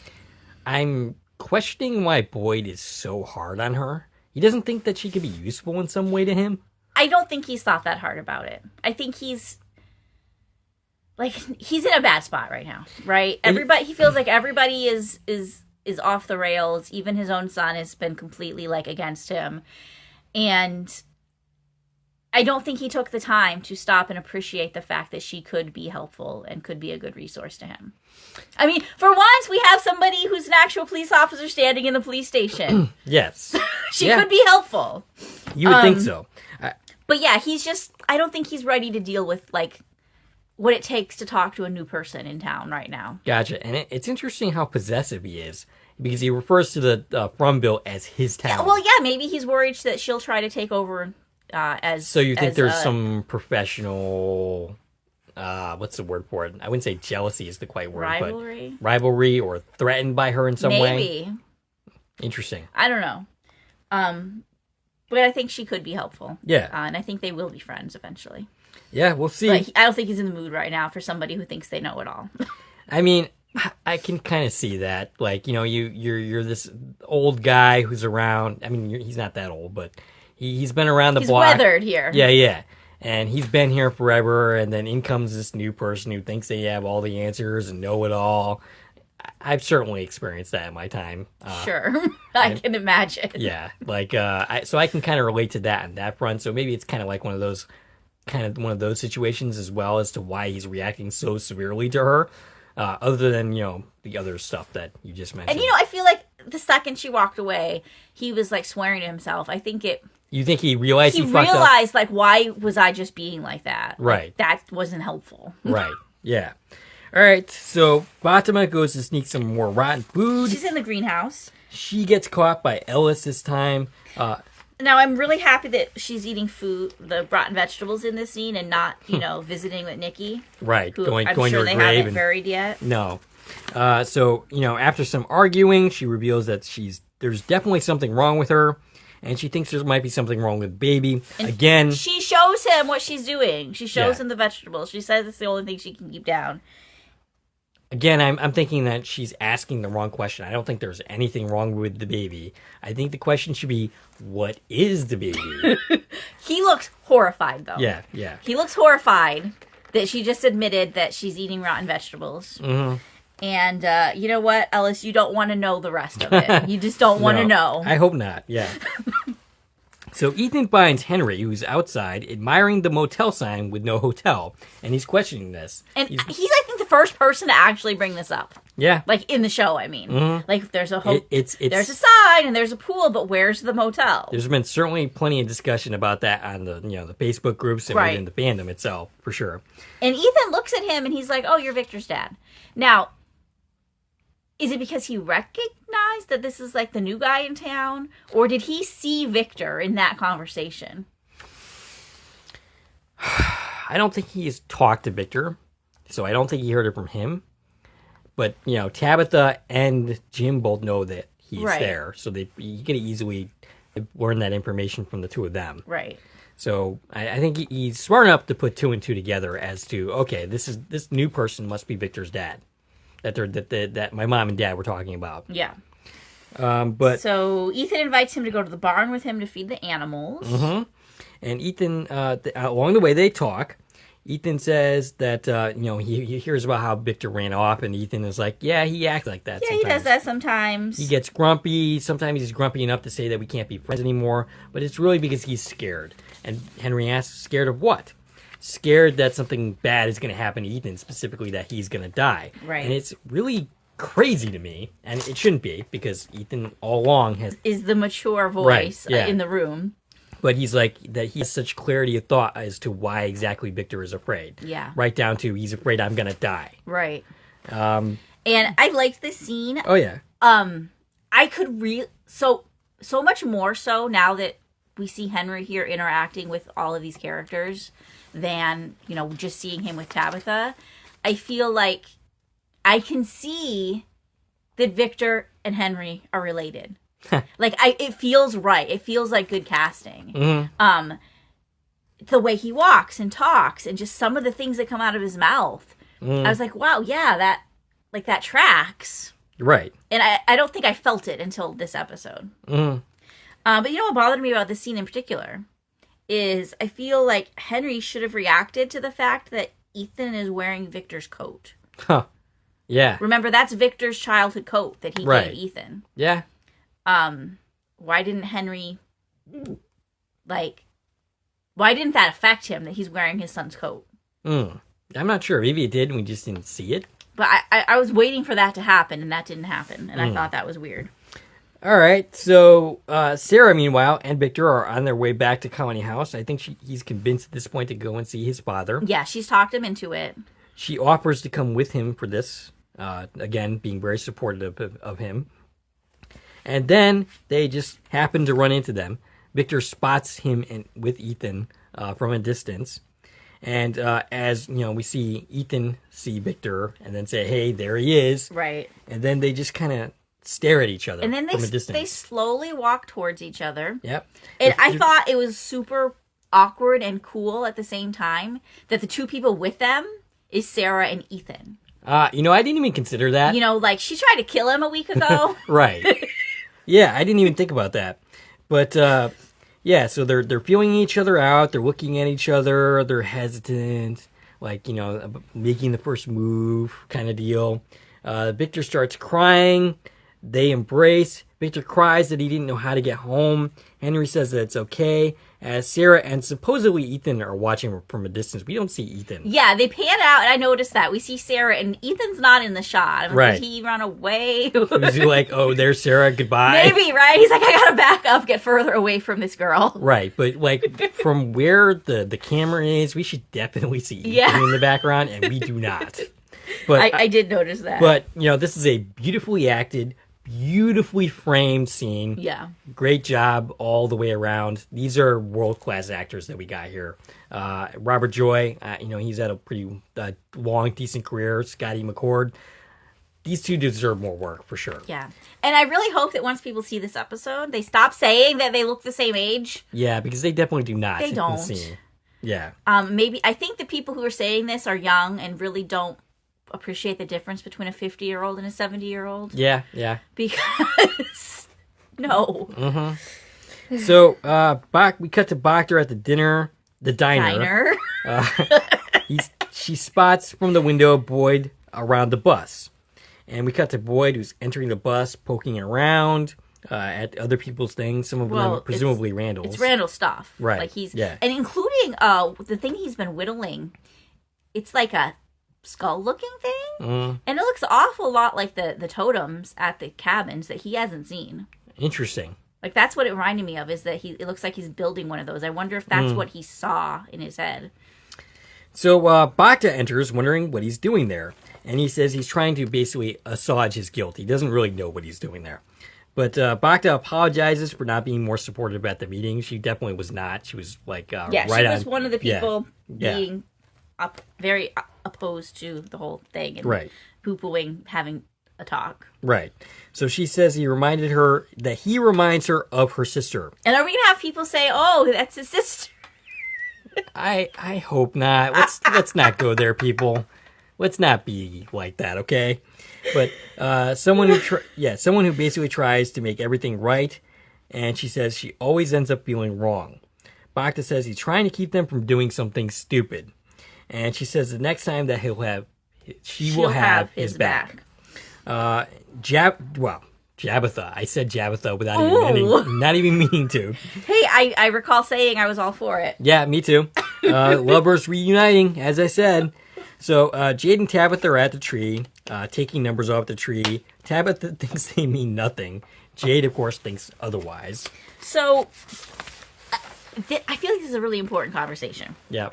I'm questioning why Boyd is so hard on her. He doesn't think that she could be useful in some way to him. I don't think he's thought that hard about it. I think he's in a bad spot right now, right? He feels like everybody is off the rails. Even his own son has been completely like against him. And I don't think he took the time to stop and appreciate the fact that she could be helpful and could be a good resource to him. I mean, for once, we have somebody who's an actual police officer standing in the police station. Yes. She could be helpful. You would think so. But yeah, I don't think he's ready to deal with, like, what it takes to talk to a new person in town right now. Gotcha. And it's interesting how possessive he is, because he refers to the Frumville as his town. Yeah, well, yeah, maybe he's worried that she'll try to take over as... So you think there's some professional... what's the word for it? I wouldn't say jealousy is the quite word. Rivalry? But rivalry or threatened by her in some way? Maybe. Interesting. I don't know. But I think she could be helpful. Yeah. And I think they will be friends eventually. Yeah, we'll see. But I don't think he's in the mood right now for somebody who thinks they know it all. I mean, I can kind of see that. Like, you know, you're this old guy who's around. I mean, he's not that old, but he's been around the block. He's weathered here. Yeah. And he's been here forever, and then in comes this new person who thinks they have all the answers and know it all. I've certainly experienced that in my time. Sure. I can imagine. Yeah. Like, so I can kind of relate to that on that front. So maybe it's kind of like one of those situations as well as to why he's reacting so severely to her. Other than, you know, the other stuff that you just mentioned. And, you know, I feel like the second she walked away, he was, like, swearing to himself. I think You think he realized he fucked up? He realized, like, why was I just being like that? Right. Like, that wasn't helpful. Right. Yeah. All right. So Fatima goes to sneak some more rotten food. She's in the greenhouse. She gets caught by Ellis this time. Now, I'm really happy that she's eating the rotten vegetables in this scene and not, you know, visiting with Nikki. Right. Who Going I'm to sure her they grave. haven't buried yet. No. So, you know, after some arguing, she reveals that there's definitely something wrong with her. And she thinks there might be something wrong with the baby. And again, she shows him what she's doing. She shows Yeah. him the vegetables. She says it's the only thing she can keep down. Again, I'm thinking that she's asking the wrong question. I don't think there's anything wrong with the baby. I think the question should be, what is the baby? He looks horrified, though. Yeah. He looks horrified that she just admitted that she's eating rotten vegetables. Mm-hmm. And you know what, Ellis? You don't want to know the rest of it. You just don't want to know. I hope not, yeah. So Ethan finds Henry, who's outside, admiring the motel sign with no hotel, and he's questioning this. And he's I think, the first person to actually bring this up. Yeah. Like, in the show, I mean. Mm-hmm. Like, there's a it's there's a sign and there's a pool, but where's the motel? There's been certainly plenty of discussion about that on the Facebook groups and Right. within the fandom itself, for sure. And Ethan looks at him and he's like, oh, you're Victor's dad. Now, is it because he recognized that this is like the new guy in town? Or did he see Victor in that conversation? I don't think he's talked to Victor, so I don't think he heard it from him. But, you know, Tabitha and Jim both know that he's Right. there, so he could easily learn that information from the two of them. Right. So I think he's smart enough to put two and two together as to, okay, this new person must be Victor's dad. That my mom and dad were talking about. Yeah. But So Ethan invites him to go to the barn with him to feed the animals. Mm-hmm. And Ethan, along the way they talk, Ethan says that, he hears about how Victor ran off, and Ethan is like, yeah, he acts like that sometimes. He does that sometimes. He gets grumpy. Sometimes he's grumpy enough to say that we can't be friends anymore, but it's really because he's scared. And Henry asks, scared of what? Scared that something bad is going to happen to Ethan, specifically that he's going to die. Right. And it's really crazy to me, and it shouldn't be, because Ethan all along is the mature voice Right, yeah. in the room. But he's like, that he has such clarity of thought as to why exactly Victor is afraid. Yeah. Right down to, he's afraid I'm going to die. Right. And I liked this scene. Oh, yeah. I could so much more so now that we see Henry here interacting with all of these characters than, just seeing him with Tabitha. I feel like I can see that Victor and Henry are related. It feels right. It feels like good casting. Mm-hmm. The way he walks and talks and just some of the things that come out of his mouth. I was like, wow, yeah, that tracks. Right. And I don't think I felt it until this episode. Mm. But you know what bothered me about this scene in particular is I feel like Henry should have reacted to the fact that Ethan is wearing Victor's coat. Huh. Yeah. Remember, that's Victor's childhood coat that he Right. gave Ethan. Yeah. Why didn't Henry, why didn't that affect him that he's wearing his son's coat? I'm not sure. Maybe it did and we just didn't see it. But I was waiting for that to happen, and that didn't happen. And I thought that was weird. All right. So Sarah, meanwhile, and Victor are on their way back to Colony House. I think he's convinced at this point to go and see his father. Yeah, she's talked him into it. She offers to come with him for this. Again, being very supportive of him. And then they just happen to run into them. Victor spots him with Ethan from a distance. And as, we see Ethan see Victor and then say, hey, there he is. Right. And then they just kind of stare at each other And then from a distance. they slowly walk towards each other. Yep. And I thought it was super awkward and cool at the same time that the two people with them is Sarah and Ethan. I didn't even consider that. She tried to kill him a week ago. Right. Yeah, I didn't even think about that. But, yeah, so they're feeling each other out. They're looking at each other. They're hesitant, making the first move kind of deal. Victor starts crying. They embrace. Victor cries that he didn't know how to get home. Henry says that it's okay. As Sarah and supposedly Ethan are watching from a distance. We don't see Ethan. Yeah, they pan out, and I noticed that. We see Sarah, and Ethan's not in the shot. Right. Did he run away? Was he like, oh, there's Sarah, goodbye? Maybe, right? He's like, I gotta back up, get further away from this girl. Right, but from where the camera is, we should definitely see Ethan in the background, and we do not. But I did notice that. But, this is a beautifully acted, beautifully framed scene. Yeah. Great job all the way around. These are world-class actors that we got here. Robert Joy, he's had a pretty long, decent career. Scotty McCord. These two deserve more work, for sure. Yeah. And I really hope that once people see this episode, they stop saying that they look the same age. Yeah, because they definitely do not. They don't. Yeah. Maybe, I think the people who are saying this are young and really don't appreciate the difference between a 50-year-old and a 70-year-old. Yeah. Because, no. Mm-hmm. So, we cut to Bacter at the diner. She spots from the window Boyd around the bus. And we cut to Boyd, who's entering the bus, poking around at other people's things. Some of them, presumably Randall's. It's Randall's stuff. Right. And including the thing he's been whittling, it's like a skull-looking thing. And it looks an awful lot like the totems at the cabins that he hasn't seen. Interesting. Like, that's what it reminded me of, is that it looks like he's building one of those. I wonder if that's what he saw in his head. So Bacta enters, wondering what he's doing there. And he says he's trying to basically assuage his guilt. He doesn't really know what he's doing there. But Bacta apologizes for not being more supportive at the meeting. She definitely was not. She was right on. She was one of the people being very opposed to the whole thing. And poo-pooing, having a talk. Right. So she says he reminds her of her sister. And are we going to have people say, oh, that's his sister? I hope not. Let's not go there, people. Let's not be like that, okay? But someone who basically tries to make everything right, and she says she always ends up feeling wrong. Bacta says he's trying to keep them from doing something stupid, and she says the next time that she will have his back. Jabitha. I said Jabitha without not even meaning to. Hey, I recall saying I was all for it. Yeah, me too. Lovers reuniting, as I said. So Jade and Tabitha are at the tree, taking numbers off the tree. Tabitha thinks they mean nothing. Jade, of course, thinks otherwise. So I feel like this is a really important conversation. Yeah.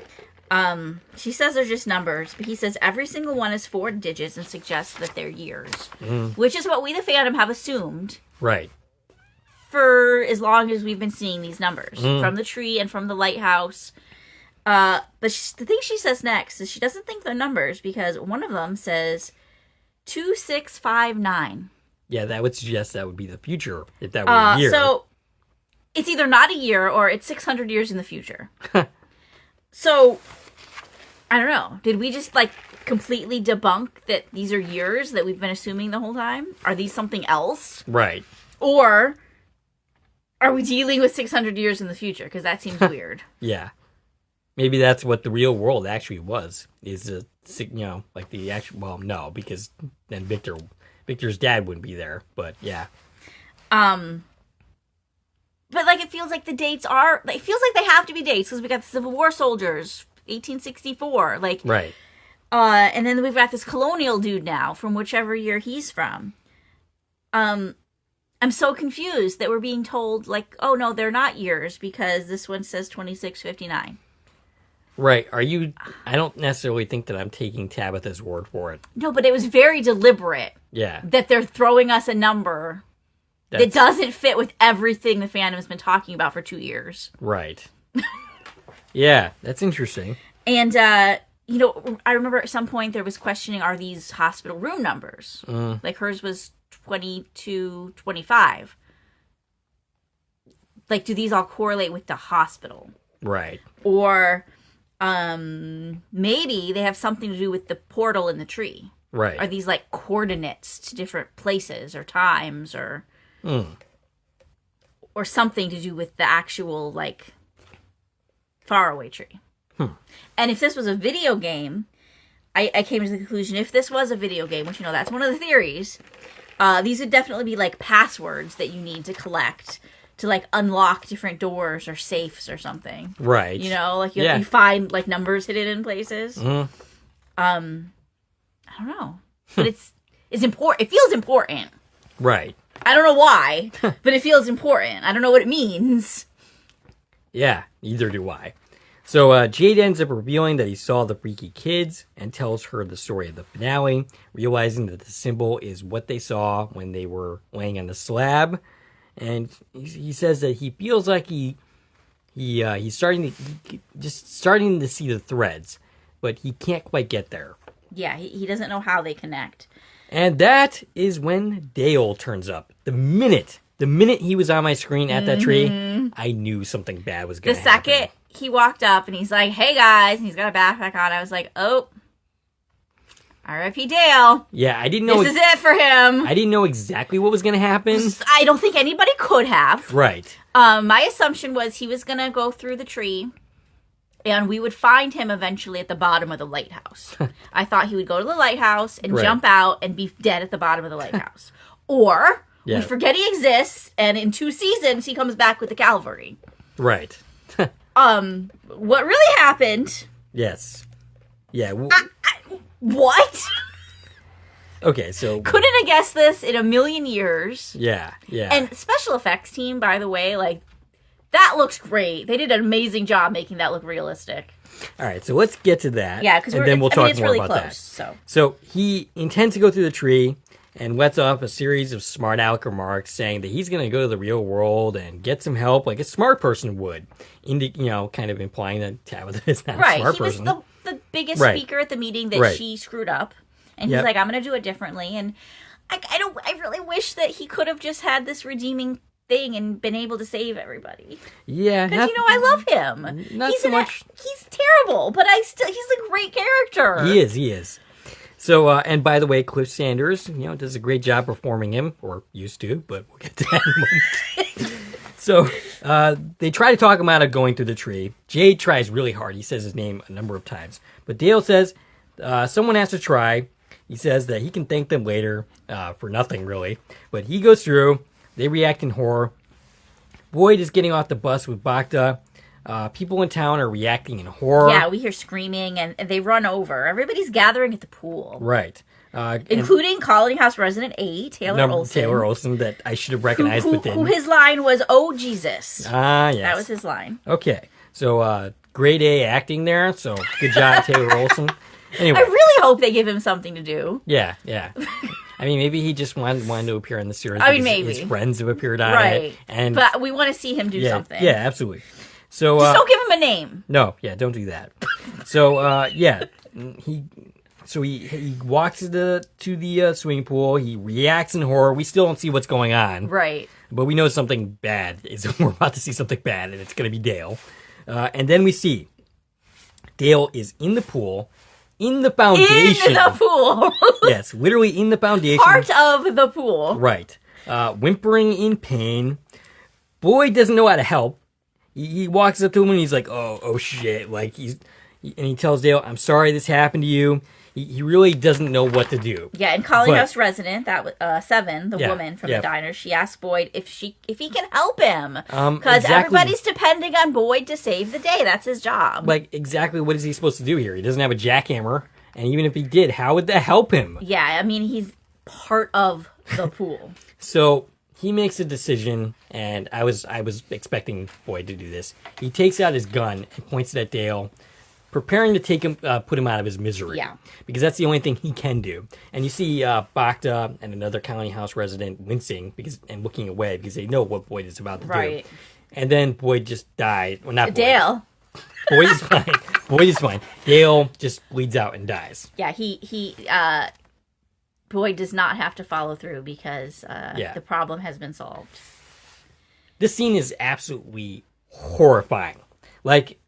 She says they're just numbers, but he says every single one is 4 digits and suggests that they're years, which is what we, the fandom, have assumed. Right. For as long as we've been seeing these numbers from the tree and from the lighthouse. But the thing she says next is she doesn't think they're numbers because one of them says 2659. Yeah, that would suggest that would be the future if that were a year. So it's either not a year or it's 600 years in the future. So I don't know. Did we just completely debunk that these are years that we've been assuming the whole time? Are these something else? Right. Or are we dealing with 600 years in the future? Because that seems weird. Yeah. Maybe that's what the real world actually was. Is like the actual. Well, no, because then Victor's dad wouldn't be there. But yeah. But like it feels like the dates are. It feels like they have to be dates because we got the Civil War soldiers, 1864. Like Right. And then we've got this colonial dude now from whichever year he's from. I'm so confused that we're being told like, oh no, they're not years because this one says 2659. Right. I don't necessarily think that I'm taking Tabitha's word for it. No, but it was very deliberate. Yeah. That they're throwing us a number that doesn't fit with everything the fandom's been talking about for 2 years. Right. Yeah, that's interesting. And, I remember at some point there was questioning, are these hospital room numbers? Like hers was 2225. Like, do these all correlate with the hospital? Right. Or maybe they have something to do with the portal in the tree. Right. Are these like coordinates to different places or times or something to do with the actual like faraway tree? And if this was a video game, I came to the conclusion if this was a video game, which that's one of the theories, these would definitely be like passwords that you need to collect to like unlock different doors or safes or something. Right. Like you find like numbers hidden in places. I don't know. But it's important. It feels important. Right. I don't know why, but it feels important. I don't know what it means. Yeah, neither do I. So Jade ends up revealing that he saw the freaky kids and tells her the story of the finale, realizing that the symbol is what they saw when they were laying on the slab. And he says that he feels like he's starting to see the threads, but he can't quite get there. Yeah, he doesn't know how they connect. And that is when Dale turns up. The minute he was on my screen at that tree, I knew something bad was going to happen. The second he walked up and he's like, "Hey guys," and he's got a backpack on, I was like, "Oh, R.I.P. Dale." Yeah, I didn't know. This is it for him. I didn't know exactly what was going to happen. I don't think anybody could have. Right. My assumption was he was going to go through the tree and we would find him eventually at the bottom of the lighthouse. I thought he would go to the lighthouse and jump out and be dead at the bottom of the lighthouse. Or we forget he exists and in 2 seasons he comes back with the cavalry. Right. What really happened? Yes. Yeah. What? Okay, so couldn't have guessed this in a million years. Yeah. And special effects team, by the way, like that looks great. They did an amazing job making that look realistic. All right, so let's get to that. Yeah, because then we'll talk more really about close, that. So he intends to go through the tree and lets off a series of smart aleck remarks saying that he's going to go to the real world and get some help like a smart person would. Kind of implying that Tabitha is not a smart person. He was the biggest speaker at the meeting that she screwed up. And he's like, I'm going to do it differently. And I really wish that he could have just had this redeeming thing and been able to save everybody. Yeah. Because, I love him. Not so much. He's terrible, but he's a great character. He is. So, and by the way, Cliff Sanders, does a great job performing him, or used to, but we'll get to that in a moment. So, they try to talk him out of going through the tree. Jade tries really hard. He says his name a number of times. But Dale says someone has to try. He says that he can thank them later for nothing, really. But he goes through. They react in horror. Boyd is getting off the bus with Bacta. People in town are reacting in horror. Yeah, we hear screaming, and they run over. Everybody's gathering at the pool. Right. Including Colony House Resident A, Taylor Olson. That I should have recognized within. Who his line was, "Oh, Jesus." Ah, yes. That was his line. Okay. So, grade A acting there. So, good job, Taylor Olson. Anyway. I really hope they give him something to do. Yeah. I mean, maybe he just wanted to appear in the series. Maybe. His friends have appeared on it. Right. But we want to see him do something. Yeah, absolutely. So, just don't give him a name. No, don't do that. So, he walks to the swimming pool. He reacts in horror. We still don't see what's going on. Right. But we know something bad is. We're about to see something bad, and it's going to be Dale. And then we see Dale is in the pool, in the foundation. In the pool. Yes, literally in the foundation. Part of the pool. Right. Whimpering in pain. Boyd doesn't know how to help. He walks up to him and he's like, oh shit. Like, and he tells Dale, I'm sorry this happened to you. He really doesn't know what to do. Yeah, and Colony House resident, that was Seven, the Yeah, woman from yeah. the diner, she asked Boyd if he can help him. Because Exactly. everybody's depending on Boyd to save the day. That's his job. Like, exactly what is he supposed to do here? He doesn't have a jackhammer. And even if he did, how would that help him? Yeah, I mean, he's part of the pool. So he makes a decision, and I was expecting Boyd to do this. He takes out his gun and points it at Dale, preparing to take him, put him out of his misery. Yeah. Because that's the only thing he can do. And you see Bacta and another Colony House resident wincing and looking away because they know what Boyd is about to Right. do. And then Boyd just dies. Well, not Boyd. Dale. Boyd is fine. Boyd is fine. Dale just bleeds out and dies. Yeah, Boyd does not have to follow through because the problem has been solved. This scene is absolutely horrifying. Like,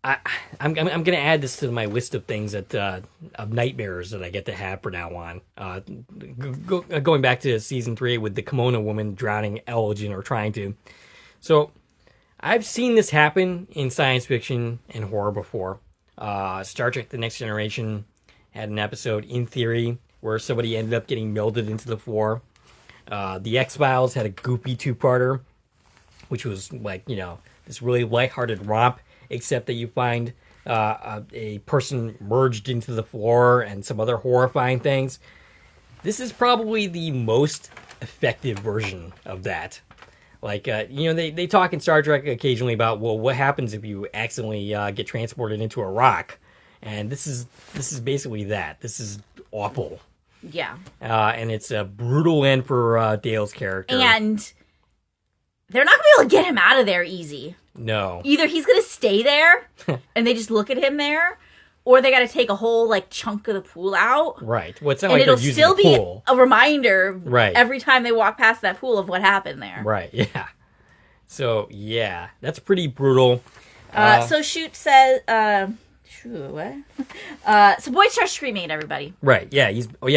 I'm going to add this to my list of things of nightmares that I get to have from now on. Going back to season 3 with the kimono woman drowning Elgin or trying to. So I've seen this happen in science fiction and horror before. Star Trek: The Next Generation had an episode, In Theory, where somebody ended up getting melded into the floor. The X-Files had a goopy two-parter, which was like, this really lighthearted romp, except that you find a person merged into the floor and some other horrifying things. This is probably the most effective version of that. Like, they talk in Star Trek occasionally about, well, what happens if you accidentally get transported into a rock? And this is basically that. This is awful. Yeah. And it's a brutal end for Dale's character. And they're not going to be able to get him out of there easy. No. Either he's going to stay there and they just look at him there, or they got to take a whole chunk of the pool out. Right. Well, it's not And like they're it'll using still the be pool. a reminder Right. every time they walk past that pool of what happened there. Right, yeah. So, yeah, that's pretty brutal. So Shoot says, what? So Boyd starts screaming at everybody. Right, yeah, we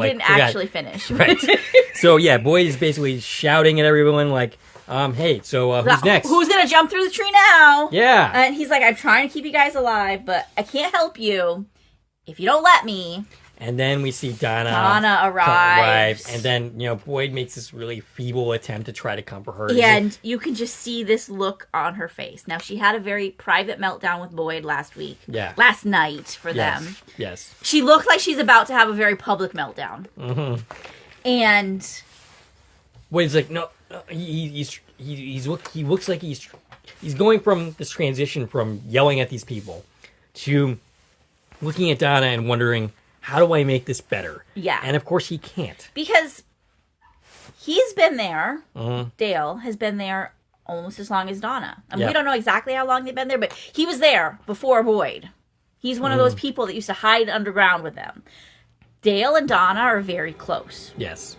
Didn't actually finish. Right. So, yeah, Boyd is basically shouting at everyone like, hey, so who's next? Who's going to jump through the tree now? Yeah. And he's like, I'm trying to keep you guys alive, but I can't help you if you don't let me. And then we see Donna arrives. And then, Boyd makes this really feeble attempt to try to comfort her. And you can just see this look on her face. Now, she had a very private meltdown with Boyd last night for them. Yes. She looked like she's about to have a very public meltdown. Mm-hmm. And Boyd's like, no, he looks like he's going from this transition from yelling at these people to looking at Donna and wondering, how do I make this better? Yeah. And of course he can't. because he's been there, Mm-hmm. Dale has been there almost as long as Donna. I mean, Yeah. we don't know exactly how long they've been there, but he was there before Boyd. He's one of those people that used to hide underground with them. Dale and Donna are very close. Yes.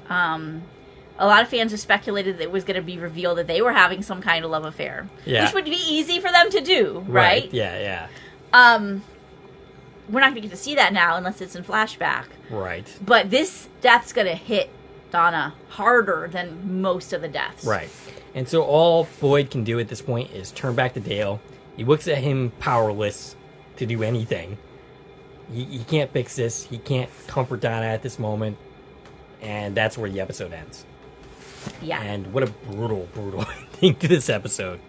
A lot of fans have speculated that it was going to be revealed that they were having some kind of love affair. Yeah. Which would be easy for them to do, right? Yeah. We're not going to get to see that now unless it's in flashback. Right. But this death's going to hit Donna harder than most of the deaths. Right. And so all Boyd can do at this point is turn back to Dale. He looks at him powerless to do anything. He can't fix this. He can't comfort Donna at this moment. And that's where the episode ends. Yeah. And what a brutal ending to this episode.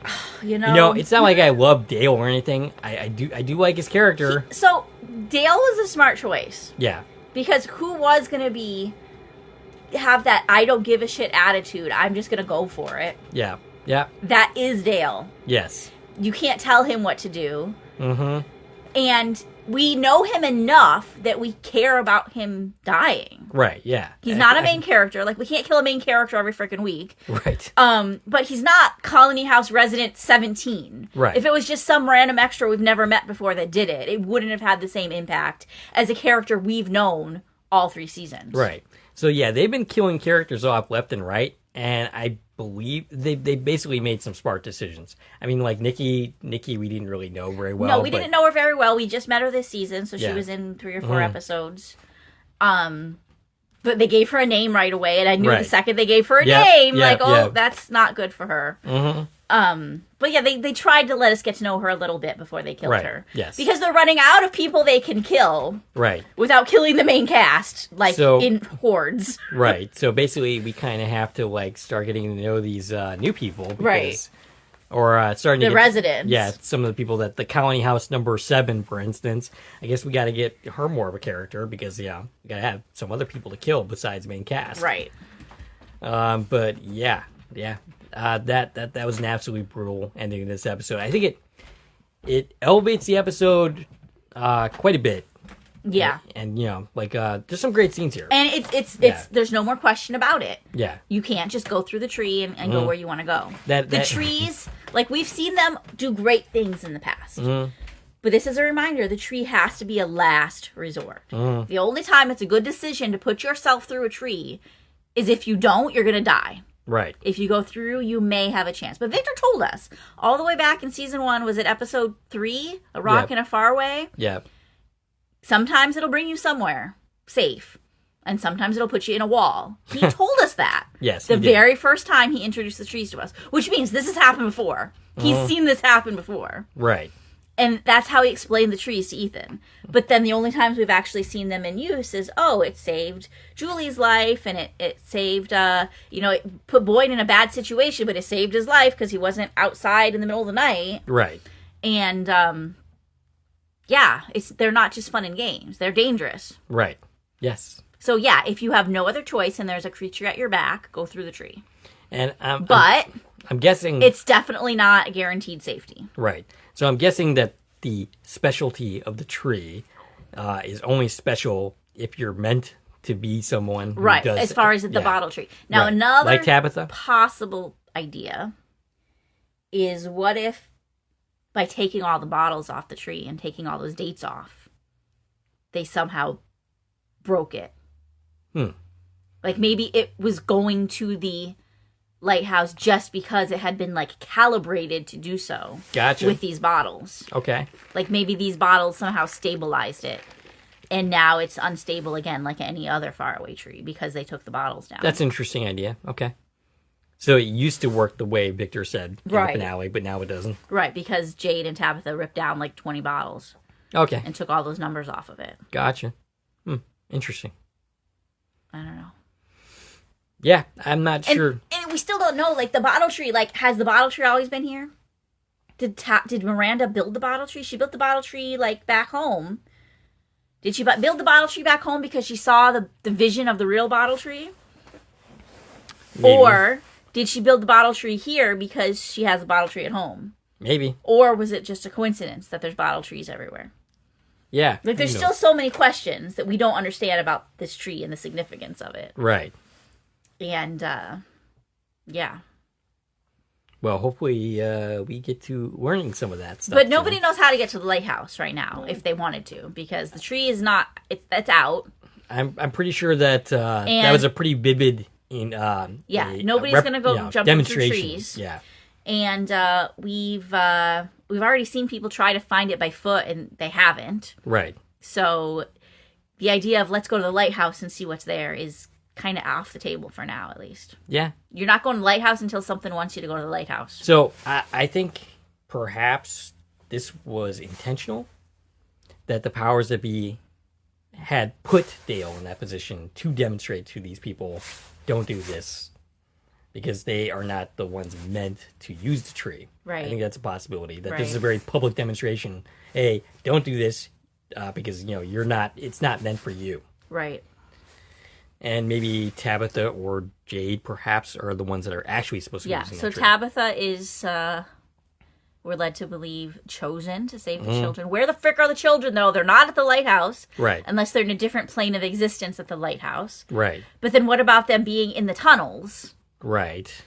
You know, It's not like I love Dale or anything. I do like his character. So Dale was a smart choice. Yeah. Because who was going to have that I don't give a shit attitude, I'm just going to go for it. Yeah. That is Dale. Yes. You can't tell him what to do. Mm-hmm. And we know him enough that we care about him dying. Right, yeah. He's not a main character. Like, we can't kill a main character every freaking week. Right. But he's not Colony House Resident 17. Right. If it was just some random extra we've never met before that did it, it wouldn't have had the same impact as a character we've known all 3 seasons. Right. So, yeah, they've been killing characters off left and right, And I believe they basically made some smart decisions. I mean, like Nikki, we didn't really know very well. No, we didn't know her very well. We just met her this season, so she Yeah. was in 3 or 4 episodes. But they gave her a name right away, and I knew Right. the second they gave her a Yep, name, yep, like, oh, yep. that's not good for her. Mm-hmm. But yeah, they tried to let us get to know her a little bit before they killed Right, her. yes. Because they're running out of people they can kill Right. without killing the main cast, like So- in hordes. Right. So basically, we kind of have to like start getting to know these new people, because, Right. Or starting to The get, residents. Yeah, some of the people that the Colony House number 7, for instance. I guess we got to get her more of a character because we got to have some other people to kill besides main cast. Right. But yeah. That was an absolutely brutal ending to this episode. I think it elevates the episode quite a bit. Yeah. And there's some great scenes here. And it's Yeah. there's no more question about it. Yeah. You can't just go through the tree and go where you want to go. That- trees, like we've seen them do great things in the past. But this is a reminder, the tree has to be a last resort. The only time it's a good decision to put yourself through a tree is if you don't, you're going to die. Right. If you go through, you may have a chance. But Victor told us all the way back in season 1, was it episode 3? A rock Yep. in a faraway? Yeah. Sometimes it'll bring you somewhere safe. And sometimes it'll put you in a wall. He told us that. Yes, The he did. very first time he introduced the trees to us. Which means this has happened before. He's seen this happen before. Right. And that's how he explained the trees to Ethan. But then the only times we've actually seen them in use is, it saved Julie's life, and it saved, it put Boyd in a bad situation, but it saved his life because he wasn't outside in the middle of the night. Right. And, they're not just fun and games. They're dangerous. Right. Yes. So, yeah, if you have no other choice and there's a creature at your back, go through the tree. And But I'm guessing it's definitely not a guaranteed safety. right. So I'm guessing that the specialty of the tree is only special if you're meant to be someone who Right, does, as far as the yeah. bottle tree. Now, Right. another Like Tabitha? possible idea is, what if by taking all the bottles off the tree and taking all those dates off, they somehow broke it? Like maybe it was going to the lighthouse just because it had been like calibrated to do so. Gotcha. With these bottles. Okay. Like maybe these bottles somehow stabilized it. And now it's unstable again like any other faraway tree because they took the bottles down. That's an interesting idea. Okay. So it used to work the way Victor said in Right. the finale, but now it doesn't. Right, because Jade and Tabitha ripped down like 20 bottles Okay. and took all those numbers off of it. Gotcha. Interesting. I don't know. Yeah, I'm not And, sure. and we still don't know, like, the bottle tree, like, has the bottle tree always been here? Did Miranda build the bottle tree? She built the bottle tree, like, back home. Did she build the bottle tree back home because she saw the vision of the real bottle tree? Maybe. Or did she build the bottle tree here because she has a bottle tree at home? Maybe. Or was it just a coincidence that there's bottle trees everywhere? Yeah. Like, there's who still knows? so many questions that we don't understand about this tree and the significance of it. Right. And, yeah. Well, hopefully we get to learning some of that stuff. But nobody soon. knows how to get to the lighthouse right now if they wanted to, because the tree is not, it's out. I'm pretty sure that that And- was a pretty vivid nobody's gonna go jump through demonstration. trees. Yeah. And we've already seen people try to find it by foot, and they haven't. Right. So the idea of let's go to the lighthouse and see what's there is kind of off the table for now, at least. Yeah. You're not going to the lighthouse until something wants you to go to the lighthouse. So I think perhaps this was intentional, that the powers that be had put Dale in that position to demonstrate to these people, don't do this, because they are not the ones meant to use the tree. Right. I think that's a possibility, that Right. this is a very public demonstration. Hey, don't do this because you're not. It's not meant for you. Right. And maybe Tabitha or Jade, perhaps, are the ones that are actually supposed to be Yeah, using so that tree. Tabitha is, we're led to believe, chosen to save Mm-hmm. the children. Where the frick are the children, though? They're not at the lighthouse. Right. Unless they're in a different plane of existence at the lighthouse. Right. But then what about them being in the tunnels? Right.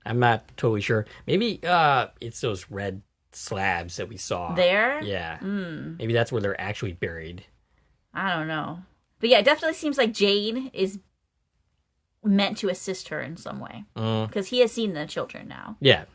I'm not totally sure. Maybe it's those red slabs that we saw. There? Yeah. Maybe that's where they're actually buried. I don't know. But yeah, it definitely seems like Jade is meant to assist her in some way. Because he has seen the children now. Yeah.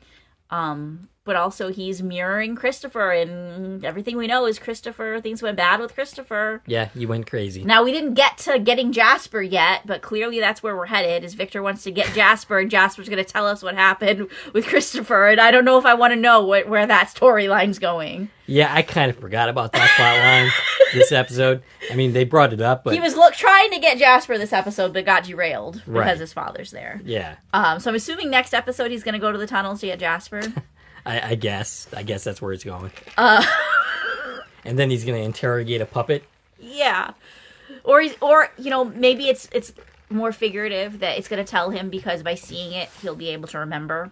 But also he's mirroring Christopher, and everything we know is things went bad with Christopher. Yeah, he went crazy. Now, we didn't get to getting Jasper yet, but clearly that's where we're headed, is Victor wants to get Jasper, and Jasper's going to tell us what happened with Christopher, and I don't know if I want to know where that storyline's going. Yeah, I kind of forgot about that plot line this episode. I mean, they brought it up, but... He was trying to get Jasper this episode, but got derailed because his father's there. Yeah. So I'm assuming next episode he's going to go to the tunnels to get Jasper. I guess that's where it's going. And then he's going to interrogate a puppet. Yeah. Or maybe it's more figurative that it's going to tell him because by seeing it, he'll be able to remember.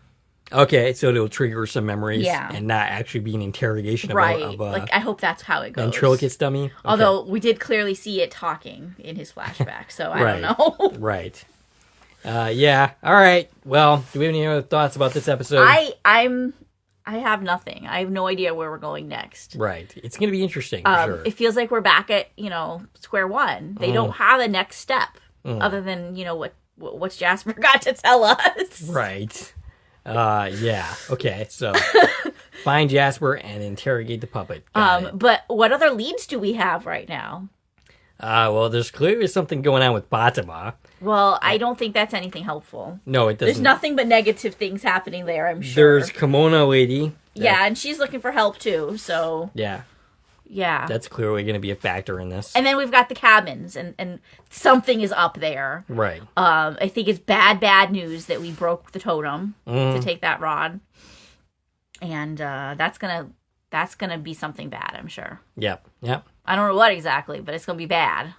Okay, so it'll trigger some memories. Yeah. And not actually be an interrogation of I hope that's how it goes. Ventriloquist dummy. Okay. Although we did clearly see it talking in his flashback, so I don't know. Right. Yeah. All right. Well, do we have any other thoughts about this episode? I have nothing. I have no idea where we're going next. Right. It's going to be interesting, for sure. It feels like we're back at, square one. They don't have a next step other than, what's Jasper got to tell us. Right. Yeah. Okay, so find Jasper and interrogate the puppet. Got it. But what other leads do we have right now? Well, there's clearly something going on with Fatima. Well, I don't think that's anything helpful. No, it doesn't. There's nothing but negative things happening there, I'm sure. There's Kimono Lady. Yeah, and she's looking for help too, so... Yeah. Yeah. That's clearly going to be a factor in this. And then we've got the cabins, and something is up there. Right. I think it's bad news that we broke the totem to take that rod. And that's gonna be something bad, I'm sure. Yep. I don't know what exactly, but it's gonna be bad.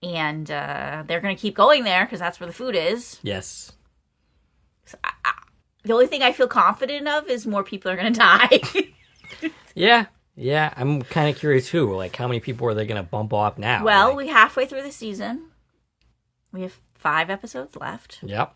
And they're gonna keep going there, because that's where the food is. Yes. So the only thing I feel confident of is more people are gonna die. Yeah, I'm kind of curious who. Like, how many people are they going to bump off now? Well, we're halfway through the season. We have 5 episodes left. Yep.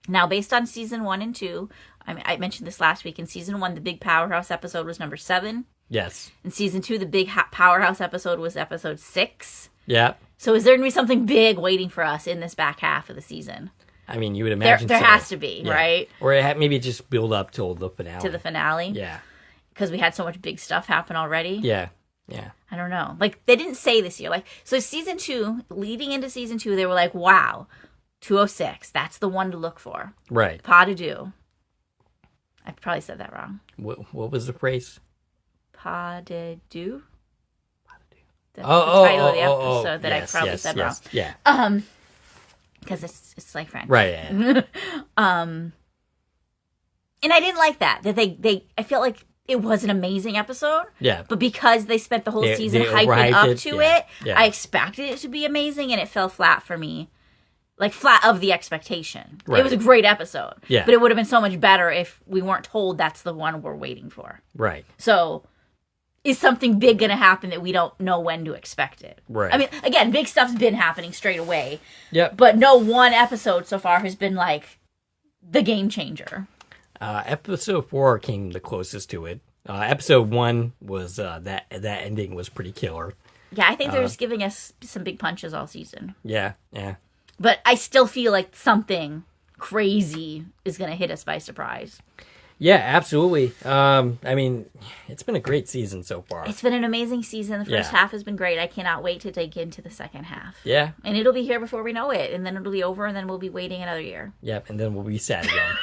Now, based on season 1 and 2, I mentioned this last week. In season 1, the big powerhouse episode was number 7. Yes. In season 2, the big powerhouse episode was episode 6. Yep. So is there going to be something big waiting for us in this back half of the season? I mean, you would imagine there so. has to be, Yeah. right? Or maybe just build up till the finale. To the finale? Yeah. Because we had so much big stuff happen already. Yeah. I don't know. Like, they didn't say this year. Like, so season 2, leading into season 2, they were like, wow, 206, that's the one to look for. Right. Pas de deux. I probably said that wrong. What was the phrase? Pas de deux? That's Oh, the title of the episode that yes, I probably yes, said yes. wrong. Yeah. Because it's like French. Right. Yeah. And I didn't like that I felt like it was an amazing episode. Yeah. But because they spent the whole season hyping overhyped up it, to yeah, it, yeah. I expected it to be amazing, and it fell flat for me. Like, flat of the expectation. Right. It was a great episode. Yeah. But it would have been so much better if we weren't told that's the one we're waiting for. Right. So, is something big going to happen that we don't know when to expect it? Right. I mean, again, big stuff's been happening straight away. Yep. But no one episode so far has been, like, the game changer. Episode 4 came the closest to it. Episode 1 was that ending was pretty killer. Yeah, I think they're just giving us some big punches all season. Yeah. But I still feel like something crazy is going to hit us by surprise. Yeah, absolutely. I mean, it's been a great season so far. It's been an amazing season. The first half has been great. I cannot wait to dig into the second half. Yeah. And it'll be here before we know it. And then it'll be over, and then we'll be waiting another year. Yep, and then we'll be sad again.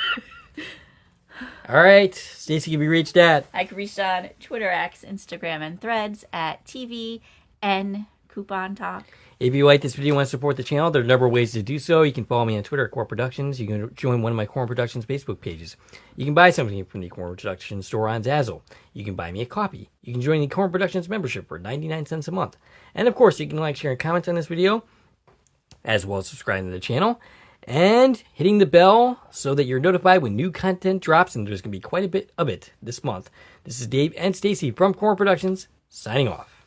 All right, Stacie can be reached at. I can reach on Twitter, X, Instagram, and Threads at TVN Coupon Talk. If you like this video and want to support the channel, there are a number of ways to do so. You can follow me on Twitter at Core Productions. You can join one of my Core Productions Facebook pages. You can buy something from the Core Productions store on Zazzle. You can buy me a copy. You can join the Core Productions membership for 99 cents a month. And of course, you can like, share, and comment on this video, as well as subscribing to the channel, and hitting the bell so that you're notified when new content drops, and there's going to be quite a bit of it this month. This is Dave and Stacie from Core Productions, signing off.